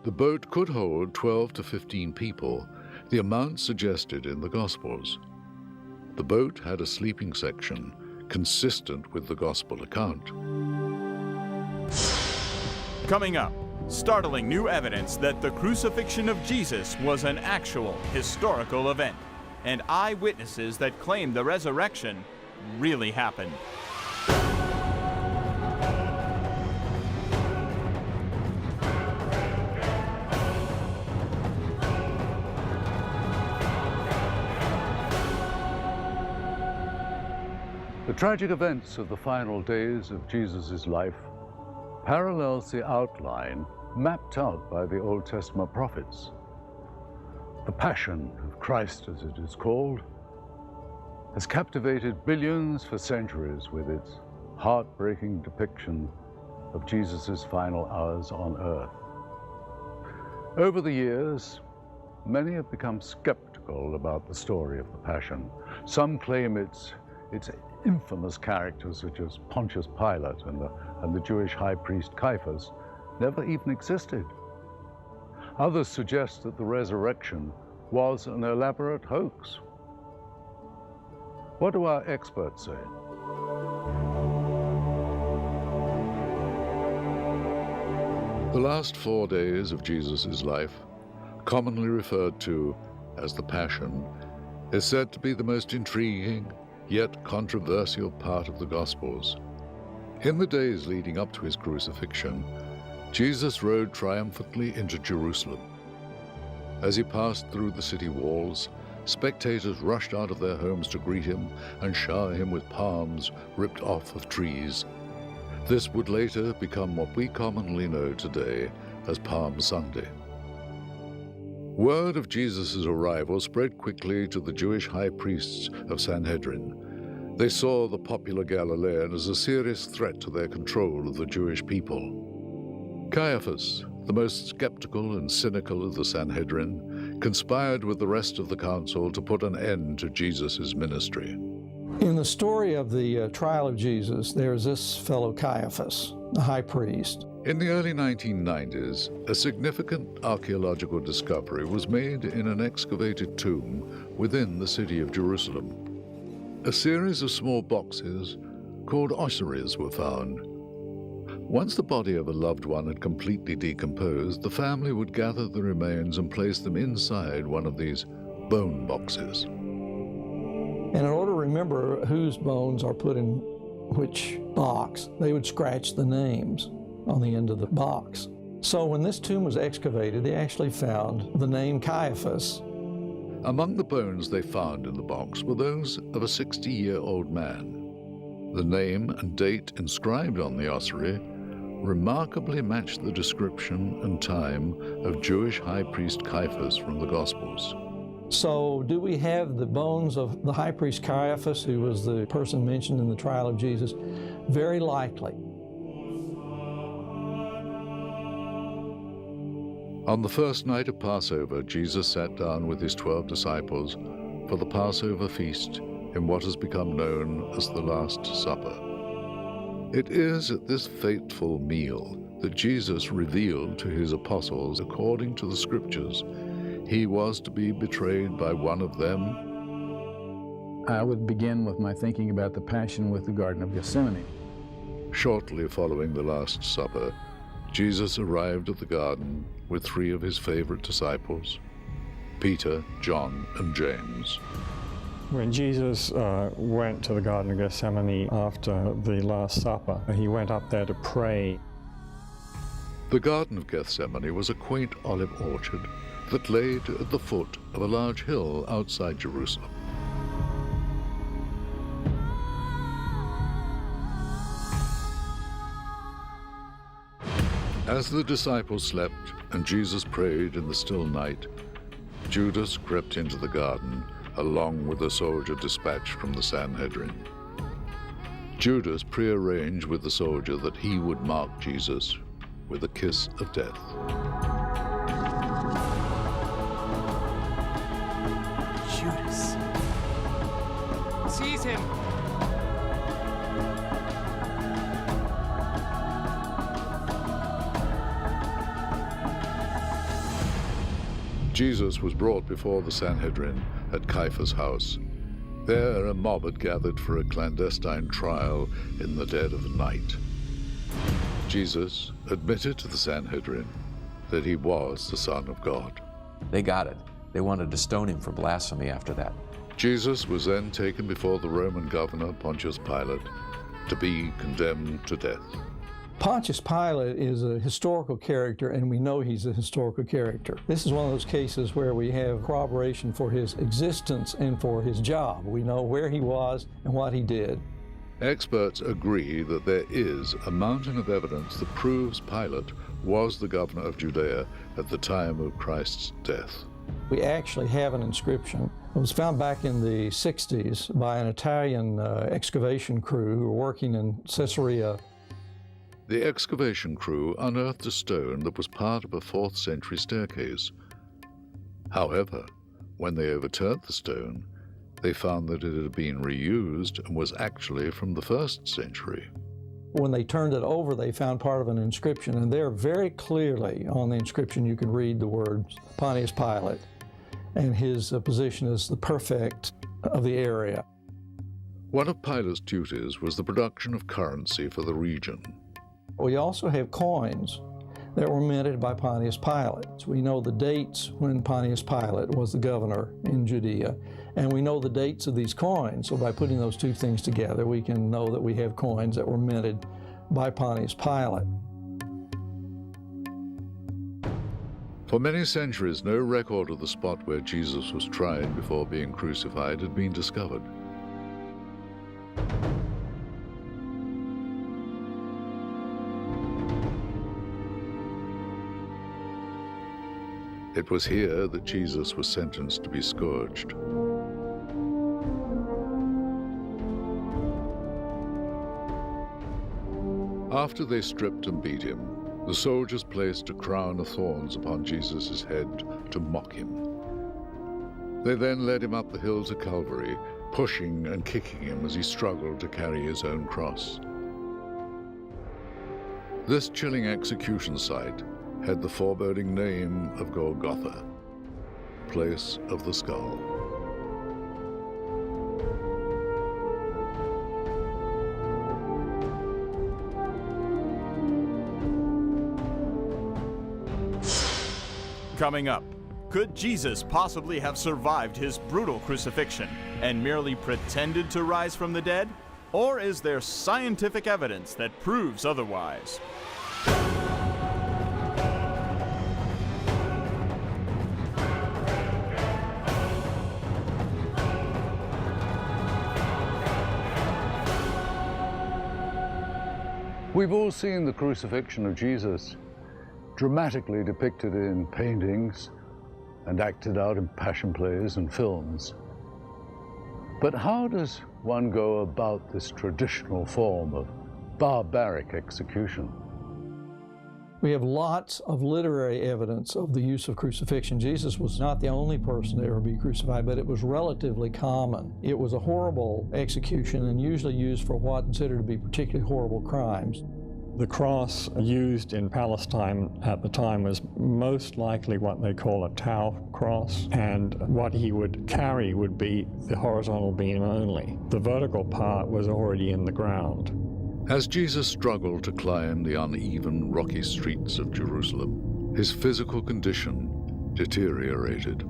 The boat could hold 12 to 15 people, the amount suggested in the Gospels. The boat had a sleeping section consistent with the Gospel account. Coming up, startling new evidence that the crucifixion of Jesus was an actual historical event, and eyewitnesses that claim the resurrection really happened. The tragic events of the final days of Jesus' life parallels the outline mapped out by the Old Testament prophets. The Passion of Christ, as it is called, has captivated billions for centuries with its heartbreaking depiction of Jesus' final hours on earth. Over the years, many have become skeptical about the story of the Passion. Some claim its infamous characters such as Pontius Pilate and the Jewish high priest Caiaphas never even existed. Others suggest that the resurrection was an elaborate hoax. What do our experts say? The last 4 days of Jesus' life, commonly referred to as the Passion, is said to be the most intriguing yet controversial part of the Gospels. In the days leading up to his crucifixion, Jesus rode triumphantly into Jerusalem. As he passed through the city walls, spectators rushed out of their homes to greet him and shower him with palms ripped off of trees. This would later become what we commonly know today as Palm Sunday. Word of Jesus' arrival spread quickly to the Jewish high priests of Sanhedrin. They saw the popular Galilean as a serious threat to their control of the Jewish people. Caiaphas, the most skeptical and cynical of the Sanhedrin, conspired with the rest of the council to put an end to Jesus' ministry. In the story of the trial of Jesus, there's this fellow Caiaphas, the high priest. In the early 1990s, a significant archaeological discovery was made in an excavated tomb within the city of Jerusalem. A series of small boxes called ossuaries were found. Once the body of a loved one had completely decomposed, the family would gather the remains and place them inside one of these bone boxes. And in order to remember whose bones are put in which box, they would scratch the names on the end of the box. So when this tomb was excavated, they actually found the name Caiaphas. Among the bones they found in the box were those of a 60-year-old man. The name and date inscribed on the ossuary remarkably matched the description and time of Jewish high priest Caiaphas from the Gospels. So do we have the bones of the high priest Caiaphas, who was the person mentioned in the trial of Jesus? Very likely. On the first night of Passover, Jesus sat down with his 12 disciples for the Passover feast in what has become known as the Last Supper. It is at this fateful meal that Jesus revealed to his apostles, according to the Scriptures, he was to be betrayed by one of them. I would begin with my thinking about the Passion with the Garden of Gethsemane. Shortly following the Last Supper, Jesus arrived at the garden with 3 of his favorite disciples, Peter, John, and James. When Jesus went to the Garden of Gethsemane after the Last Supper, he went up there to pray. The Garden of Gethsemane was a quaint olive orchard that lay at the foot of a large hill outside Jerusalem. As the disciples slept and Jesus prayed in the still night, Judas crept into the garden along with a soldier dispatched from the Sanhedrin. Judas prearranged with the soldier that he would mark Jesus with a kiss of death. Judas. Seize him! Jesus was brought before the Sanhedrin at Caiaphas' house. There a mob had gathered for a clandestine trial in the dead of the night. Jesus admitted to the Sanhedrin that he was the Son of God. They got it. They wanted to stone him for blasphemy after that. Jesus was then taken before the Roman governor, Pontius Pilate, to be condemned to death. Pontius Pilate is a historical character, and we know he's a historical character. This is one of those cases where we have corroboration for his existence and for his job. We know where he was and what he did. Experts agree that there is a mountain of evidence that proves Pilate was the governor of Judea at the time of Christ's death. We actually have an inscription. It was found back in the 60s by an Italian excavation crew who were working in Caesarea. The excavation crew unearthed a stone that was part of a 4th century staircase. However, when they overturned the stone, they found that it had been reused and was actually from the 1st century. When they turned it over, they found part of an inscription, and there very clearly on the inscription you can read the words Pontius Pilate, and his position as the prefect of the area. One of Pilate's duties was the production of currency for the region. We also have coins that were minted by Pontius Pilate. We know the dates when Pontius Pilate was the governor in Judea, and we know the dates of these coins. So by putting those two things together, we can know that we have coins that were minted by Pontius Pilate. For many centuries, no record of the spot where Jesus was tried before being crucified had been discovered. It was here that Jesus was sentenced to be scourged. After they stripped and beat him, the soldiers placed a crown of thorns upon Jesus' head to mock him. They then led him up the hill to Calvary, pushing and kicking him as he struggled to carry his own cross. This chilling execution site had the foreboding name of Golgotha, place of the skull. Coming up, could Jesus possibly have survived his brutal crucifixion and merely pretended to rise from the dead? Or is there scientific evidence that proves otherwise? We've all seen the crucifixion of Jesus dramatically depicted in paintings and acted out in passion plays and films. But how does one go about this traditional form of barbaric execution? We have lots of literary evidence of the use of crucifixion. Jesus was not the only person to ever be crucified, but it was relatively common. It was a horrible execution and usually used for what considered to be particularly horrible crimes. The cross used in Palestine at the time was most likely what they call a Tau cross, and what he would carry would be the horizontal beam only. The vertical part was already in the ground. As Jesus struggled to climb the uneven, rocky streets of Jerusalem, his physical condition deteriorated.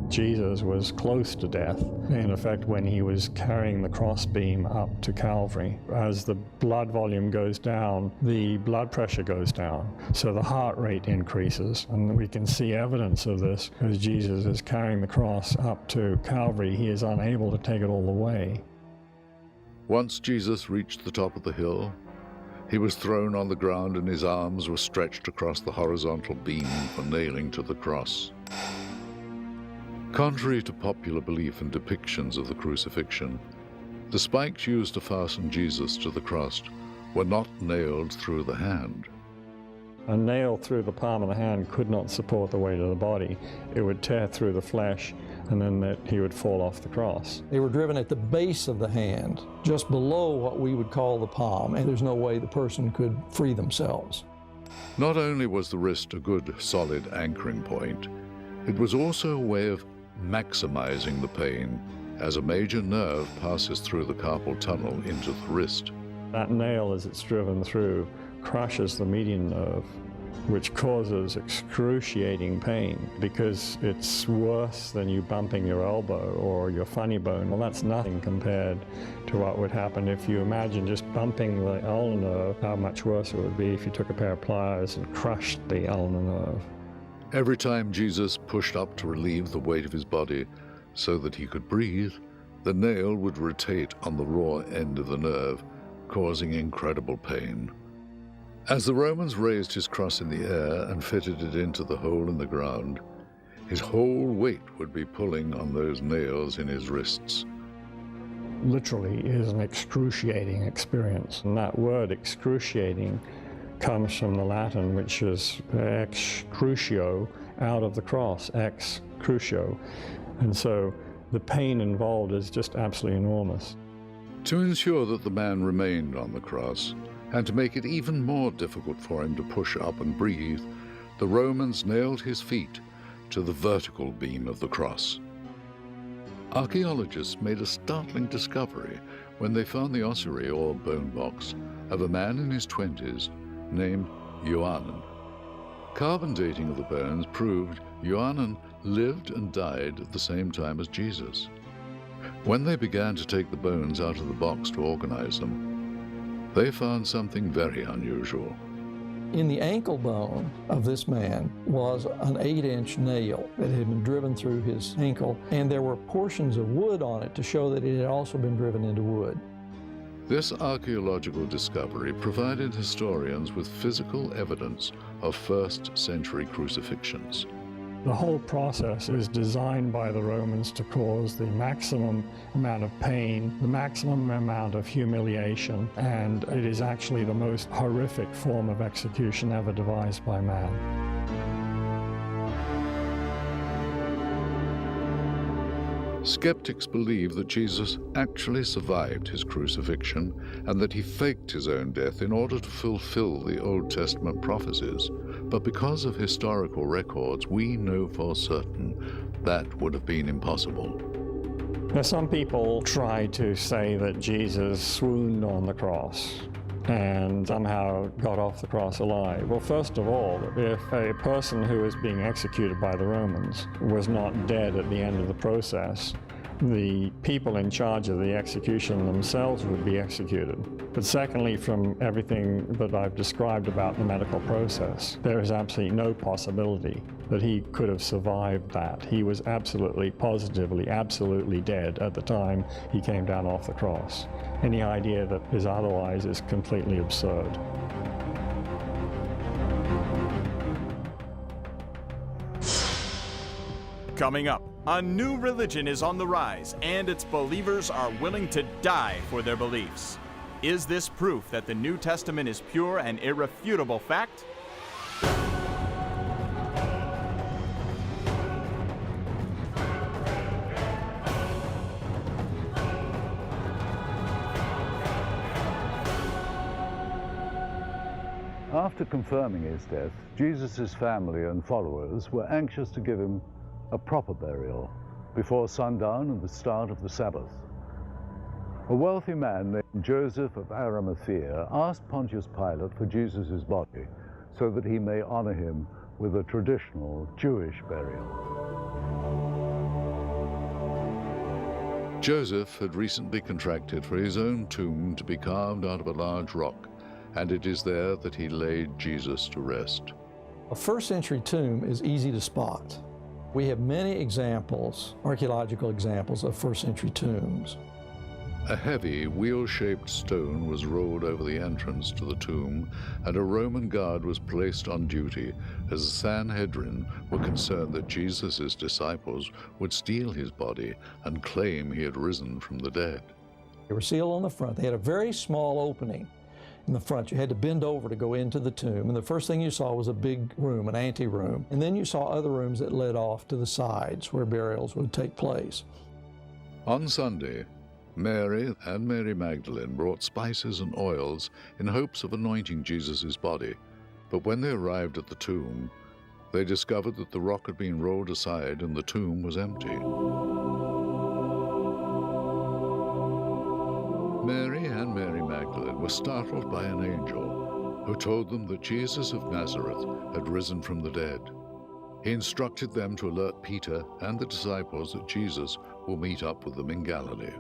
Jesus was close to death, in effect, when he was carrying the crossbeam up to Calvary. As the blood volume goes down, the blood pressure goes down, so the heart rate increases. And we can see evidence of this as Jesus is carrying the cross up to Calvary. He is unable to take it all the way. Once Jesus reached the top of the hill, he was thrown on the ground and his arms were stretched across the horizontal beam for nailing to the cross. Contrary to popular belief and depictions of the crucifixion, the spikes used to fasten Jesus to the cross were not nailed through the hand. A nail through the palm of the hand could not support the weight of the body. It would tear through the flesh, and then he would fall off the cross. They were driven at the base of the hand, just below what we would call the palm, and there's no way the person could free themselves. Not only was the wrist a good, solid anchoring point, it was also a way of maximizing the pain as a major nerve passes through the carpal tunnel into the wrist. That nail, as it's driven through, crushes the median nerve, which causes excruciating pain because it's worse than you bumping your elbow or your funny bone. Well, that's nothing compared to what would happen if you imagine just bumping the ulnar nerve, how much worse it would be if you took a pair of pliers and crushed the ulnar nerve. Every time Jesus pushed up to relieve the weight of his body so that he could breathe, the nail would rotate on the raw end of the nerve, causing incredible pain. As the Romans raised his cross in the air and fitted it into the hole in the ground, his whole weight would be pulling on those nails in his wrists. Literally, it is an excruciating experience. And that word excruciating comes from the Latin, which is ex crucio, out of the cross, ex crucio. And so the pain involved is just absolutely enormous. To ensure that the man remained on the cross, and to make it even more difficult for him to push up and breathe, the Romans nailed his feet to the vertical beam of the cross. Archaeologists made a startling discovery when they found the ossuary, or bone box, of a man in his 20s named Johannan. Carbon dating of the bones proved Johannan lived and died at the same time as Jesus. When they began to take the bones out of the box to organize them, they found something very unusual. In the ankle bone of this man was an 8-inch nail that had been driven through his ankle, and there were portions of wood on it to show that it had also been driven into wood. This archaeological discovery provided historians with physical evidence of first-century crucifixions. The whole process was designed by the Romans to cause the maximum amount of pain, the maximum amount of humiliation, and it is actually the most horrific form of execution ever devised by man. Skeptics believe that Jesus actually survived his crucifixion and that he faked his own death in order to fulfill the Old Testament prophecies. But because of historical records, we know for certain that would have been impossible. Now, some people try to say that Jesus swooned on the cross and somehow got off the cross alive. Well, first of all, if a person who was being executed by the Romans was not dead at the end of the process, the people in charge of the execution themselves would be executed. But secondly, from everything that I've described about the medical process, there is absolutely no possibility that he could have survived that. He was absolutely, positively, absolutely dead at the time he came down off the cross. Any idea that is otherwise is completely absurd. Coming up, a new religion is on the rise, and its believers are willing to die for their beliefs. Is this proof that the New Testament is pure and irrefutable fact? After confirming his death, Jesus' family and followers were anxious to give him a proper burial before sundown and the start of the Sabbath. A wealthy man named Joseph of Arimathea asked Pontius Pilate for Jesus' body so that he may honor him with a traditional Jewish burial. Joseph had recently contracted for his own tomb to be carved out of a large rock, and it is there that he laid Jesus to rest. A first-century tomb is easy to spot. We have many examples, archaeological examples of first-century tombs. A heavy, wheel-shaped stone was rolled over the entrance to the tomb, and a Roman guard was placed on duty as the Sanhedrin were concerned that Jesus' disciples would steal his body and claim he had risen from the dead. They were sealed on the front. They had a very small opening in the front. You had to bend over to go into the tomb, and the first thing you saw was a big room, an anteroom, and then you saw other rooms that led off to the sides where burials would take place. On Sunday, Mary and Mary Magdalene brought spices and oils in hopes of anointing Jesus' body, but when they arrived at the tomb, they discovered that the rock had been rolled aside and the tomb was empty. Mary and Mary Magdalene were startled by an angel who told them that Jesus of Nazareth had risen from the dead. He instructed them to alert Peter and the disciples that Jesus will meet up with them in Galilee.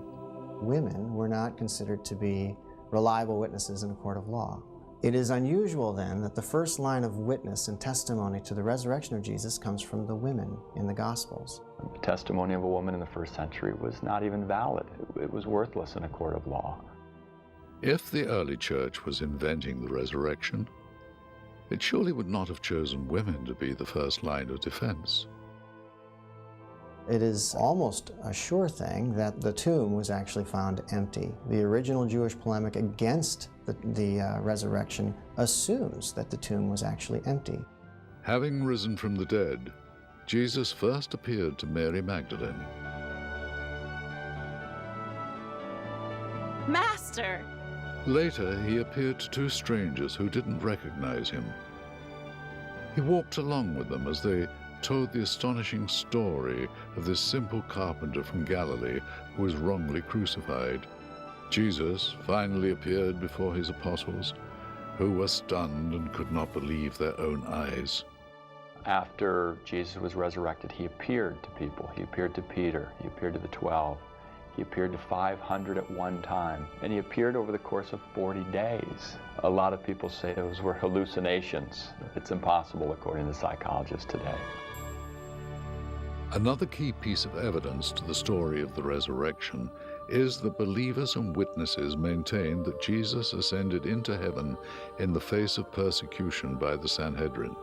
Women were not considered to be reliable witnesses in a court of law. It is unusual then that the first line of witness and testimony to the resurrection of Jesus comes from the women in the Gospels. The testimony of a woman in the first century was not even valid. It was worthless in a court of law. If the early church was inventing the resurrection, it surely would not have chosen women to be the first line of defense. It is almost a sure thing that the tomb was actually found empty. The original Jewish polemic against the resurrection assumes that the tomb was actually empty. Having risen from the dead, Jesus first appeared to Mary Magdalene. Master! Later, he appeared to two strangers who didn't recognize him. He walked along with them as they told the astonishing story of this simple carpenter from Galilee who was wrongly crucified. Jesus finally appeared before his apostles, who were stunned and could not believe their own eyes. After Jesus was resurrected, he appeared to people. He appeared to Peter. He appeared to the 12. He appeared to 500 at one time, and he appeared over the course of 40 days. A lot of people say those were hallucinations. It's impossible according to psychologists today. Another key piece of evidence to the story of the resurrection is that believers and witnesses maintain that Jesus ascended into heaven in the face of persecution by the Sanhedrin.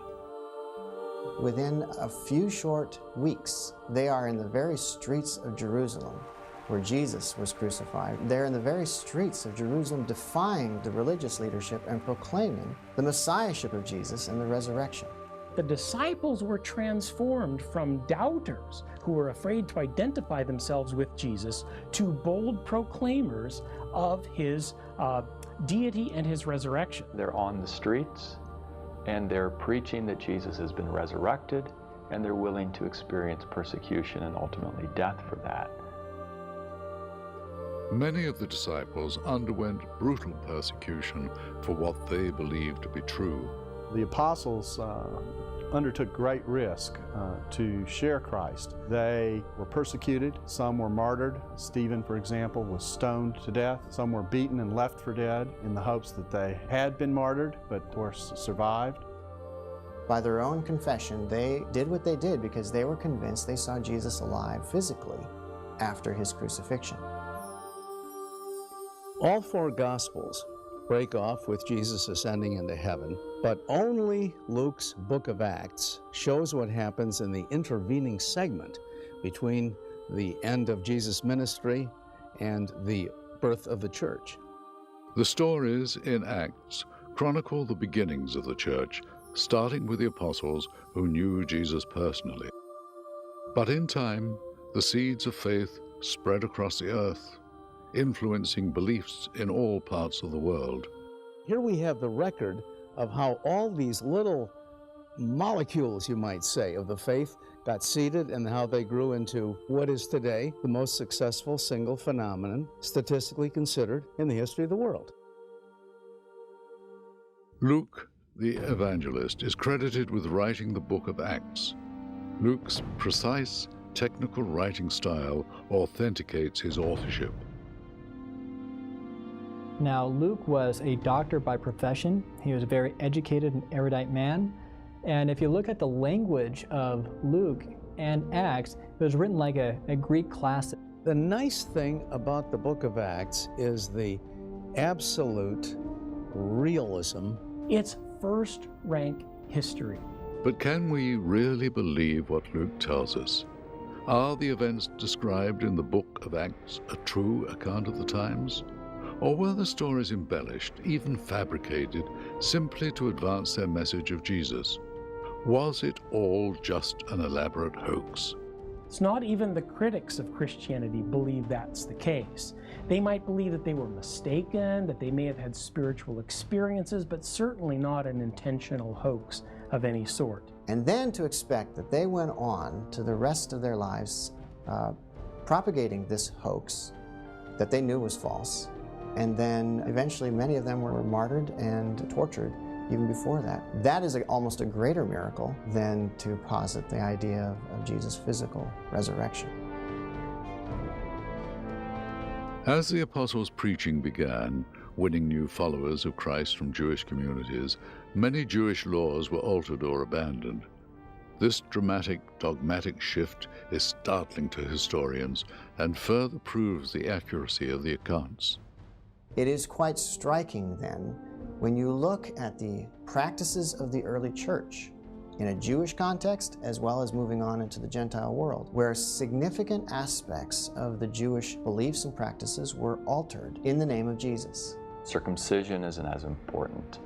Within a few short weeks, they are in the very streets of Jerusalem where Jesus was crucified. They're in the very streets of Jerusalem defying the religious leadership and proclaiming the messiahship of Jesus and the resurrection. The disciples were transformed from doubters who were afraid to identify themselves with Jesus to bold proclaimers of his deity and his resurrection. They're on the streets, and they're preaching that Jesus has been resurrected, and they're willing to experience persecution and ultimately death for that. Many of the disciples underwent brutal persecution for what they believed to be true. The apostles undertook great risk to share Christ. They were persecuted, some were martyred. Stephen, for example, was stoned to death. Some were beaten and left for dead in the hopes that they had been martyred, but of course survived. By their own confession, they did what they did because they were convinced they saw Jesus alive physically after his crucifixion. All four Gospels break off with Jesus ascending into heaven, but only Luke's book of Acts shows what happens in the intervening segment between the end of Jesus' ministry and the birth of the church. The stories in Acts chronicle the beginnings of the church, starting with the apostles who knew Jesus personally. But in time, the seeds of faith spread across the earth, influencing beliefs in all parts of the world. Here we have the record of how all these little molecules, you might say, of the faith got seeded and how they grew into what is today the most successful single phenomenon, statistically considered, in the history of the world. Luke, the evangelist, is credited with writing the book of Acts. Luke's precise, technical writing style authenticates his authorship. Now, Luke was a doctor by profession. He was a very educated and erudite man. And if you look at the language of Luke and Acts, it was written like a Greek classic. The nice thing about the book of Acts is the absolute realism. It's first-rank history. But can we really believe what Luke tells us? Are the events described in the book of Acts a true account of the times? Or were the stories embellished, even fabricated, simply to advance their message of Jesus? Was it all just an elaborate hoax? It's not even the critics of Christianity believe that's the case. They might believe that they were mistaken, that they may have had spiritual experiences, but certainly not an intentional hoax of any sort. And then to expect that they went on to the rest of their lives propagating this hoax that they knew was false. And then eventually many of them were martyred and tortured even before that. That is almost a greater miracle than to posit the idea of Jesus' physical resurrection. As the apostles' preaching began, winning new followers of Christ from Jewish communities, many Jewish laws were altered or abandoned. This dramatic, dogmatic shift is startling to historians and further proves the accuracy of the accounts. It is quite striking then when you look at the practices of the early church in a Jewish context as well as moving on into the Gentile world, where significant aspects of the Jewish beliefs and practices were altered in the name of Jesus. Circumcision isn't as important.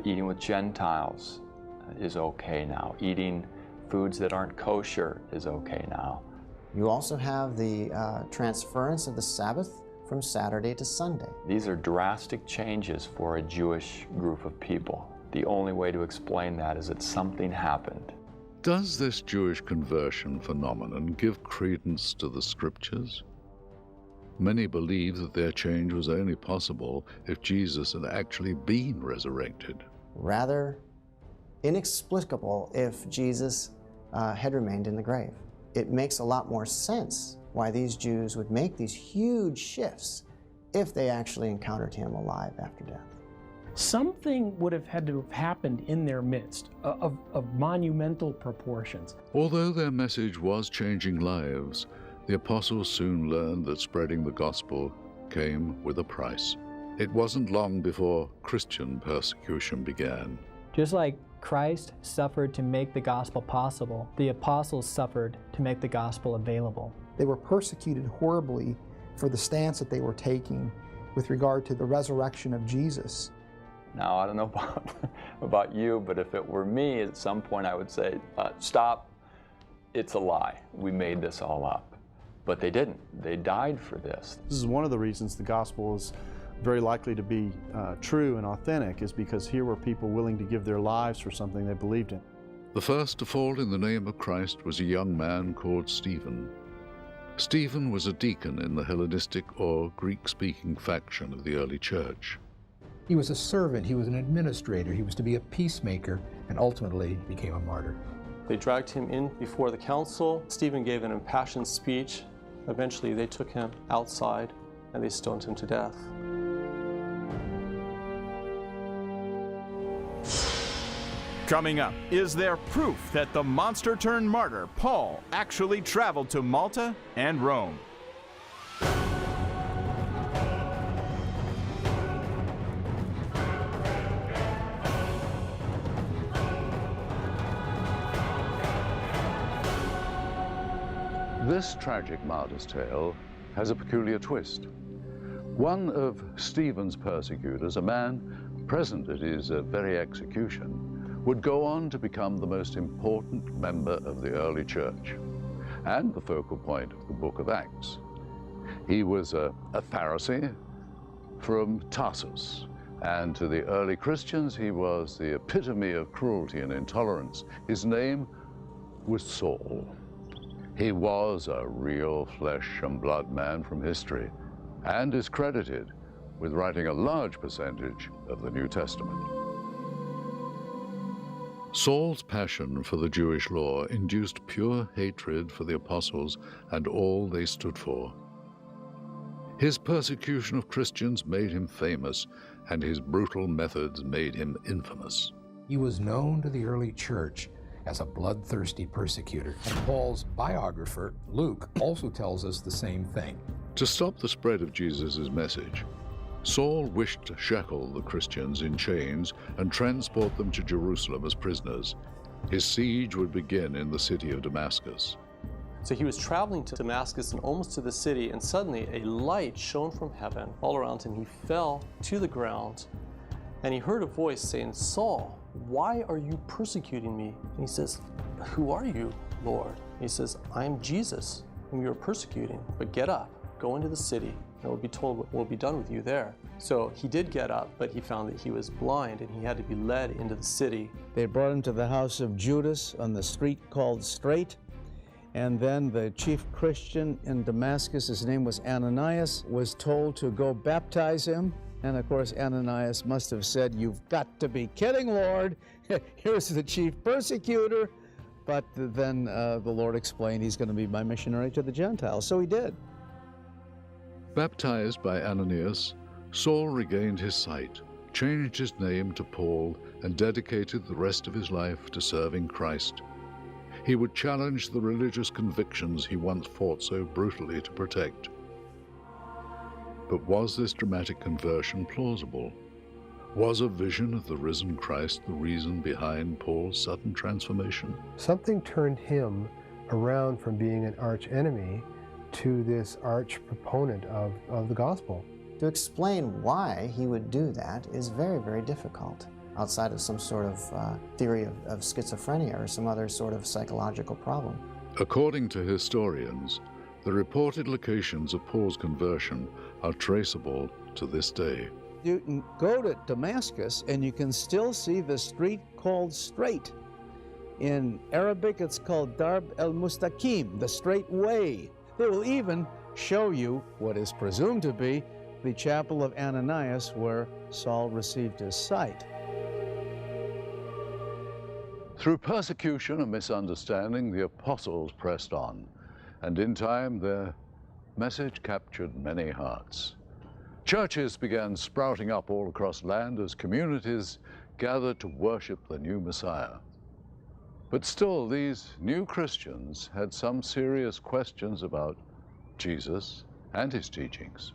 Eating with Gentiles is okay now. Eating foods that aren't kosher is okay now. You also have the transference of the Sabbath from Saturday to Sunday. These are drastic changes for a Jewish group of people. The only way to explain that is that something happened. Does this Jewish conversion phenomenon give credence to the scriptures? Many believe that their change was only possible if Jesus had actually been resurrected. Rather inexplicable if Jesus had remained in the grave. It makes a lot more sense why these Jews would make these huge shifts if they actually encountered him alive after death. Something would have had to have happened in their midst of monumental proportions. Although their message was changing lives, the apostles soon learned that spreading the gospel came with a price. It wasn't long before Christian persecution began. Just like Christ suffered to make the gospel possible, the apostles suffered to make the gospel available. They were persecuted horribly for the stance that they were taking with regard to the resurrection of Jesus. Now, I don't know about you, but if it were me, at some point I would say, stop, it's a lie. We made this all up. But they didn't. They died for this. This is one of the reasons the gospel is very likely to be true and authentic, is because here were people willing to give their lives for something they believed in. The first to fall in the name of Christ was a young man called Stephen. Stephen was a deacon in the Hellenistic or Greek-speaking faction of the early church. He was a servant, he was an administrator, he was to be a peacemaker, and ultimately became a martyr. They dragged him in before the council. Stephen gave an impassioned speech. Eventually they took him outside and they stoned him to death. Coming up, is there proof that the monster-turned-martyr Paul actually traveled to Malta and Rome? This tragic martyr's tale has a peculiar twist. One of Stephen's persecutors, a man present at his very execution, would go on to become the most important member of the early church and the focal point of the book of Acts. He was a Pharisee from Tarsus, and to the early Christians he was the epitome of cruelty and intolerance. His name was Saul. He was a real flesh and blood man from history and is credited with writing a large percentage of the New Testament. Saul's passion for the Jewish law induced pure hatred for the apostles and all they stood for. His persecution of Christians made him famous, and his brutal methods made him infamous. He was known to the early church as a bloodthirsty persecutor, and Paul's biographer, Luke, also tells us the same thing. To stop the spread of Jesus' message, Saul wished to shackle the Christians in chains and transport them to Jerusalem as prisoners. His siege would begin in the city of Damascus. So he was traveling to Damascus and almost to the city, and suddenly a light shone from heaven all around him. He fell to the ground, and he heard a voice saying, "Saul, why are you persecuting me?" And he says, "Who are you, Lord?" He says, "I am Jesus, whom you are persecuting. But get up, go into the city, and will be told what will be done with you there." So he did get up, but he found that he was blind and he had to be led into the city. They brought him to the house of Judas on the street called Straight, and then the chief Christian in Damascus, his name was Ananias, was told to go baptize him. And of course, Ananias must have said, "You've got to be kidding, Lord. Here's the chief persecutor." But then the Lord explained he's going to be my missionary to the Gentiles. So he did. Baptized by Ananias, Saul regained his sight, changed his name to Paul, and dedicated the rest of his life to serving Christ. He would challenge the religious convictions he once fought so brutally to protect. But was this dramatic conversion plausible? Was a vision of the risen Christ the reason behind Paul's sudden transformation? Something turned him around from being an arch enemy to this arch proponent of the gospel. To explain why he would do that is very, very difficult, outside of some sort of theory of schizophrenia or some other sort of psychological problem. According to historians, the reported locations of Paul's conversion are traceable to this day. You can go to Damascus and you can still see the street called Straight. In Arabic, it's called Darb el-Mustaqim, the straight way. They will even show you what is presumed to be the chapel of Ananias where Saul received his sight. Through persecution and misunderstanding, the apostles pressed on, and in time their message captured many hearts. Churches began sprouting up all across land as communities gathered to worship the new Messiah. But still, these new Christians had some serious questions about Jesus and his teachings.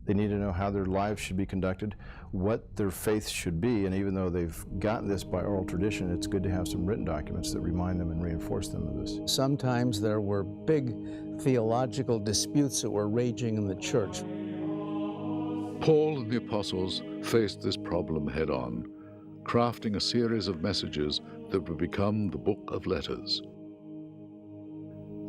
They need to know how their lives should be conducted, what their faith should be, and even though they've gotten this by oral tradition, it's good to have some written documents that remind them and reinforce them of this. Sometimes there were big theological disputes that were raging in the church. Paul and the apostles faced this problem head-on, crafting a series of messages that would become the book of letters.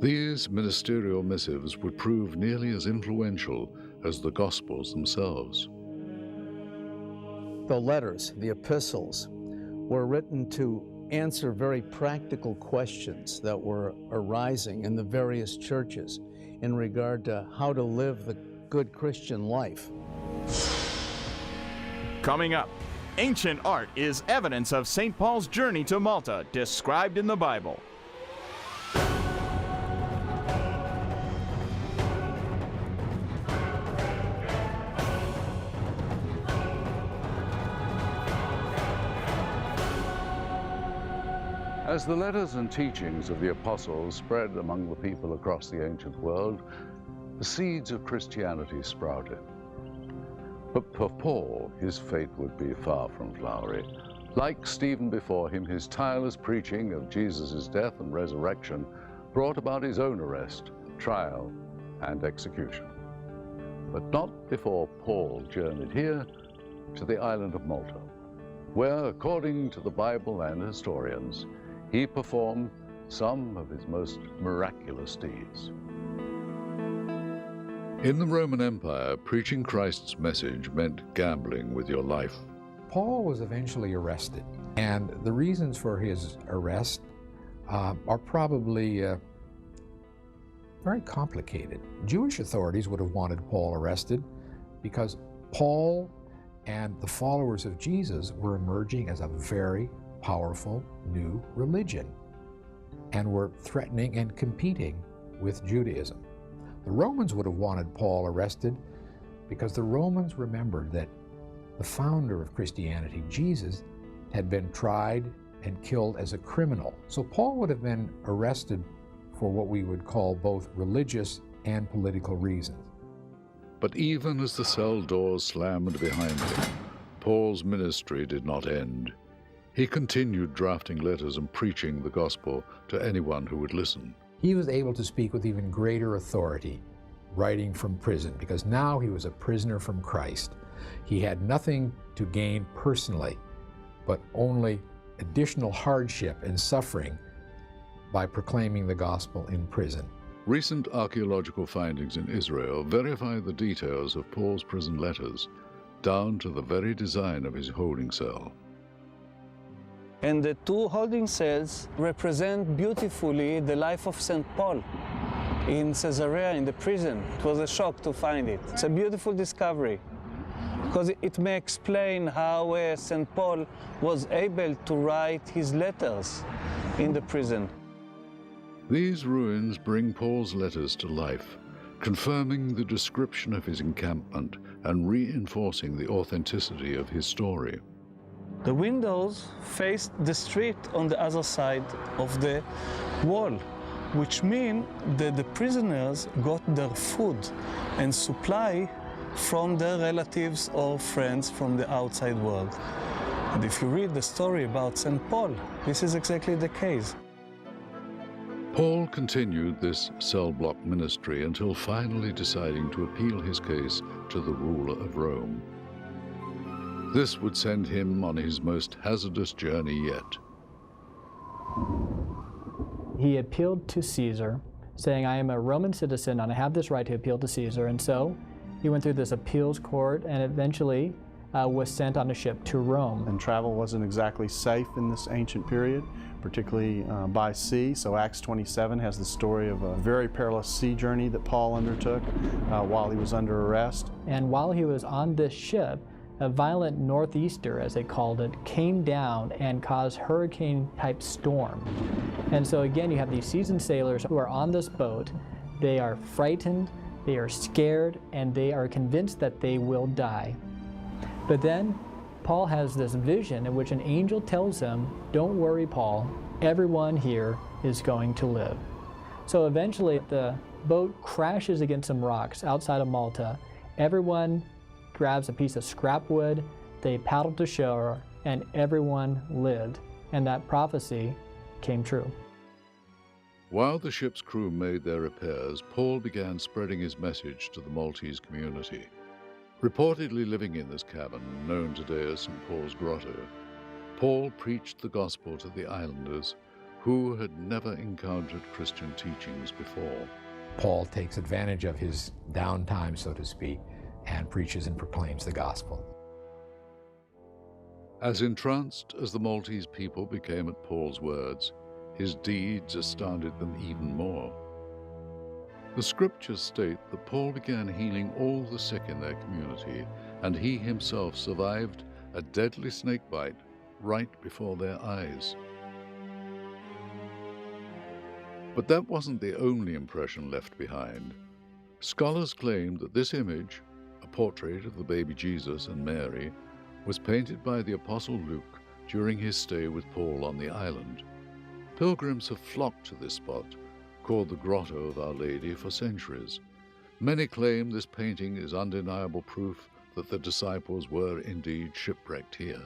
These ministerial missives would prove nearly as influential as the Gospels themselves. The letters, the epistles, were written to answer very practical questions that were arising in the various churches in regard to how to live the good Christian life. Coming up, ancient art is evidence of St. Paul's journey to Malta, described in the Bible. As the letters and teachings of the apostles spread among the people across the ancient world, the seeds of Christianity sprouted. But for Paul, his fate would be far from flowery. Like Stephen before him, his tireless preaching of Jesus' death and resurrection brought about his own arrest, trial, and execution. But not before Paul journeyed here to the island of Malta, where, according to the Bible and historians, he performed some of his most miraculous deeds. In the Roman Empire, preaching Christ's message meant gambling with your life. Paul was eventually arrested, and the reasons for his arrest are probably very complicated. Jewish authorities would have wanted Paul arrested because Paul and the followers of Jesus were emerging as a very powerful new religion and were threatening and competing with Judaism. The Romans would have wanted Paul arrested because the Romans remembered that the founder of Christianity, Jesus, had been tried and killed as a criminal. So Paul would have been arrested for what we would call both religious and political reasons. But even as the cell doors slammed behind him, Paul's ministry did not end. He continued drafting letters and preaching the gospel to anyone who would listen. He was able to speak with even greater authority, writing from prison, because now he was a prisoner from Christ. He had nothing to gain personally, but only additional hardship and suffering by proclaiming the gospel in prison. Recent archaeological findings in Israel verify the details of Paul's prison letters, down to the very design of his holding cell. And the two holding cells represent beautifully the life of St. Paul in Caesarea, in the prison. It was a shock to find it. It's a beautiful discovery, because it may explain how St. Paul was able to write his letters in the prison. These ruins bring Paul's letters to life, confirming the description of his encampment and reinforcing the authenticity of his story. The windows faced the street on the other side of the wall, which means that the prisoners got their food and supply from their relatives or friends from the outside world. And if you read the story about St. Paul, this is exactly the case. Paul continued this cell block ministry until finally deciding to appeal his case to the ruler of Rome. This would send him on his most hazardous journey yet. He appealed to Caesar, saying, I am a Roman citizen and I have this right to appeal to Caesar. And so he went through this appeals court and eventually was sent on a ship to Rome. And travel wasn't exactly safe in this ancient period, particularly by sea. So Acts 27 has the story of a very perilous sea journey that Paul undertook while he was under arrest. And while he was on this ship, a violent northeaster, as they called it, came down and caused hurricane-type storm. And so again, you have these seasoned sailors who are on this boat. They are frightened, they are scared, and they are convinced that they will die. But then Paul has this vision in which an angel tells him, don't worry, Paul, everyone here is going to live. So eventually the boat crashes against some rocks outside of Malta. Everyone grabs a piece of scrap wood, they paddle to shore, and everyone lived. And that prophecy came true. While the ship's crew made their repairs, Paul began spreading his message to the Maltese community. Reportedly living in this cavern, known today as St. Paul's Grotto, Paul preached the gospel to the islanders who had never encountered Christian teachings before. Paul takes advantage of his downtime, so to speak, and preaches and proclaims the gospel. As entranced as the Maltese people became at Paul's words, his deeds astounded them even more. The scriptures state that Paul began healing all the sick in their community, and he himself survived a deadly snake bite right before their eyes. But that wasn't the only impression left behind. Scholars claim that this image, a portrait of the baby Jesus and Mary, was painted by the Apostle Luke during his stay with Paul on the island. Pilgrims have flocked to this spot, called the Grotto of Our Lady, for centuries. Many claim this painting is undeniable proof that the disciples were indeed shipwrecked here.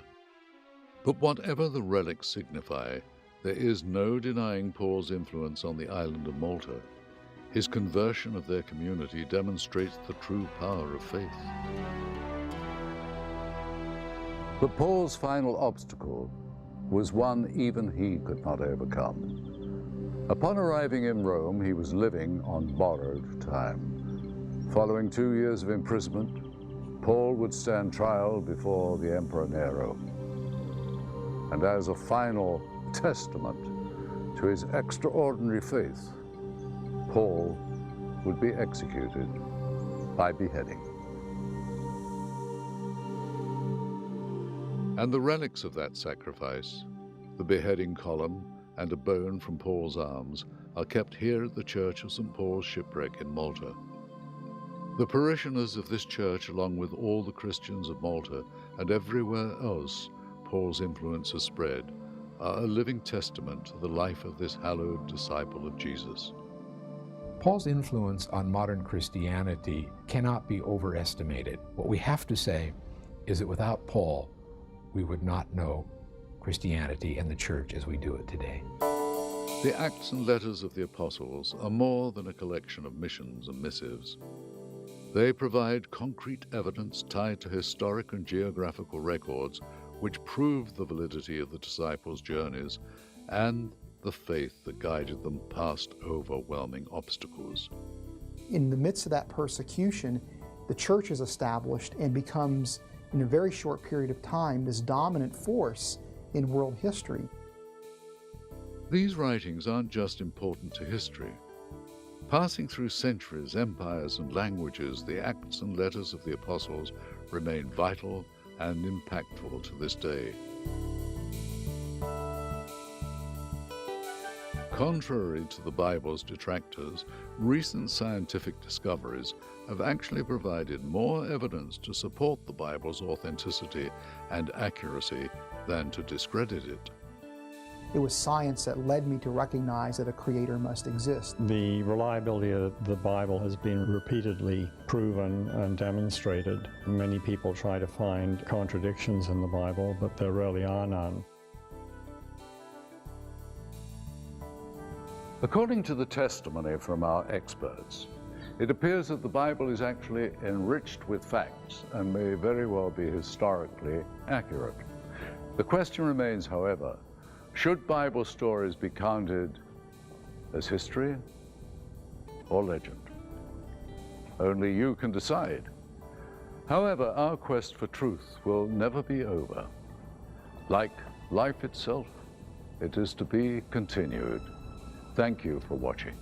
But whatever the relics signify, there is no denying Paul's influence on the island of Malta. His conversion of their community demonstrates the true power of faith. But Paul's final obstacle was one even he could not overcome. Upon arriving in Rome, he was living on borrowed time. Following 2 years of imprisonment, Paul would stand trial before the Emperor Nero. And as a final testament to his extraordinary faith, Paul would be executed by beheading. And the relics of that sacrifice, the beheading column and a bone from Paul's arms, are kept here at the Church of St. Paul's Shipwreck in Malta. The parishioners of this church, along with all the Christians of Malta and everywhere else Paul's influence has spread, are a living testament to the life of this hallowed disciple of Jesus. Paul's influence on modern Christianity cannot be overestimated. What we have to say is that without Paul, we would not know Christianity and the church as we do it today. The Acts and Letters of the Apostles are more than a collection of missions and missives. They provide concrete evidence tied to historic and geographical records which prove the validity of the disciples' journeys and the faith that guided them past overwhelming obstacles. In the midst of that persecution, the church is established and becomes, in a very short period of time, this dominant force in world history. These writings aren't just important to history. Passing through centuries, empires, and languages, the Acts and Letters of the Apostles remain vital and impactful to this day. Contrary to the Bible's detractors, recent scientific discoveries have actually provided more evidence to support the Bible's authenticity and accuracy than to discredit it. It was science that led me to recognize that a creator must exist. The reliability of the Bible has been repeatedly proven and demonstrated. Many people try to find contradictions in the Bible, but there really are none. According to the testimony from our experts, it appears that the Bible is actually enriched with facts and may very well be historically accurate. The question remains, however, should Bible stories be counted as history or legend? Only you can decide. However, our quest for truth will never be over. Like life itself, it is to be continued. Thank you for watching.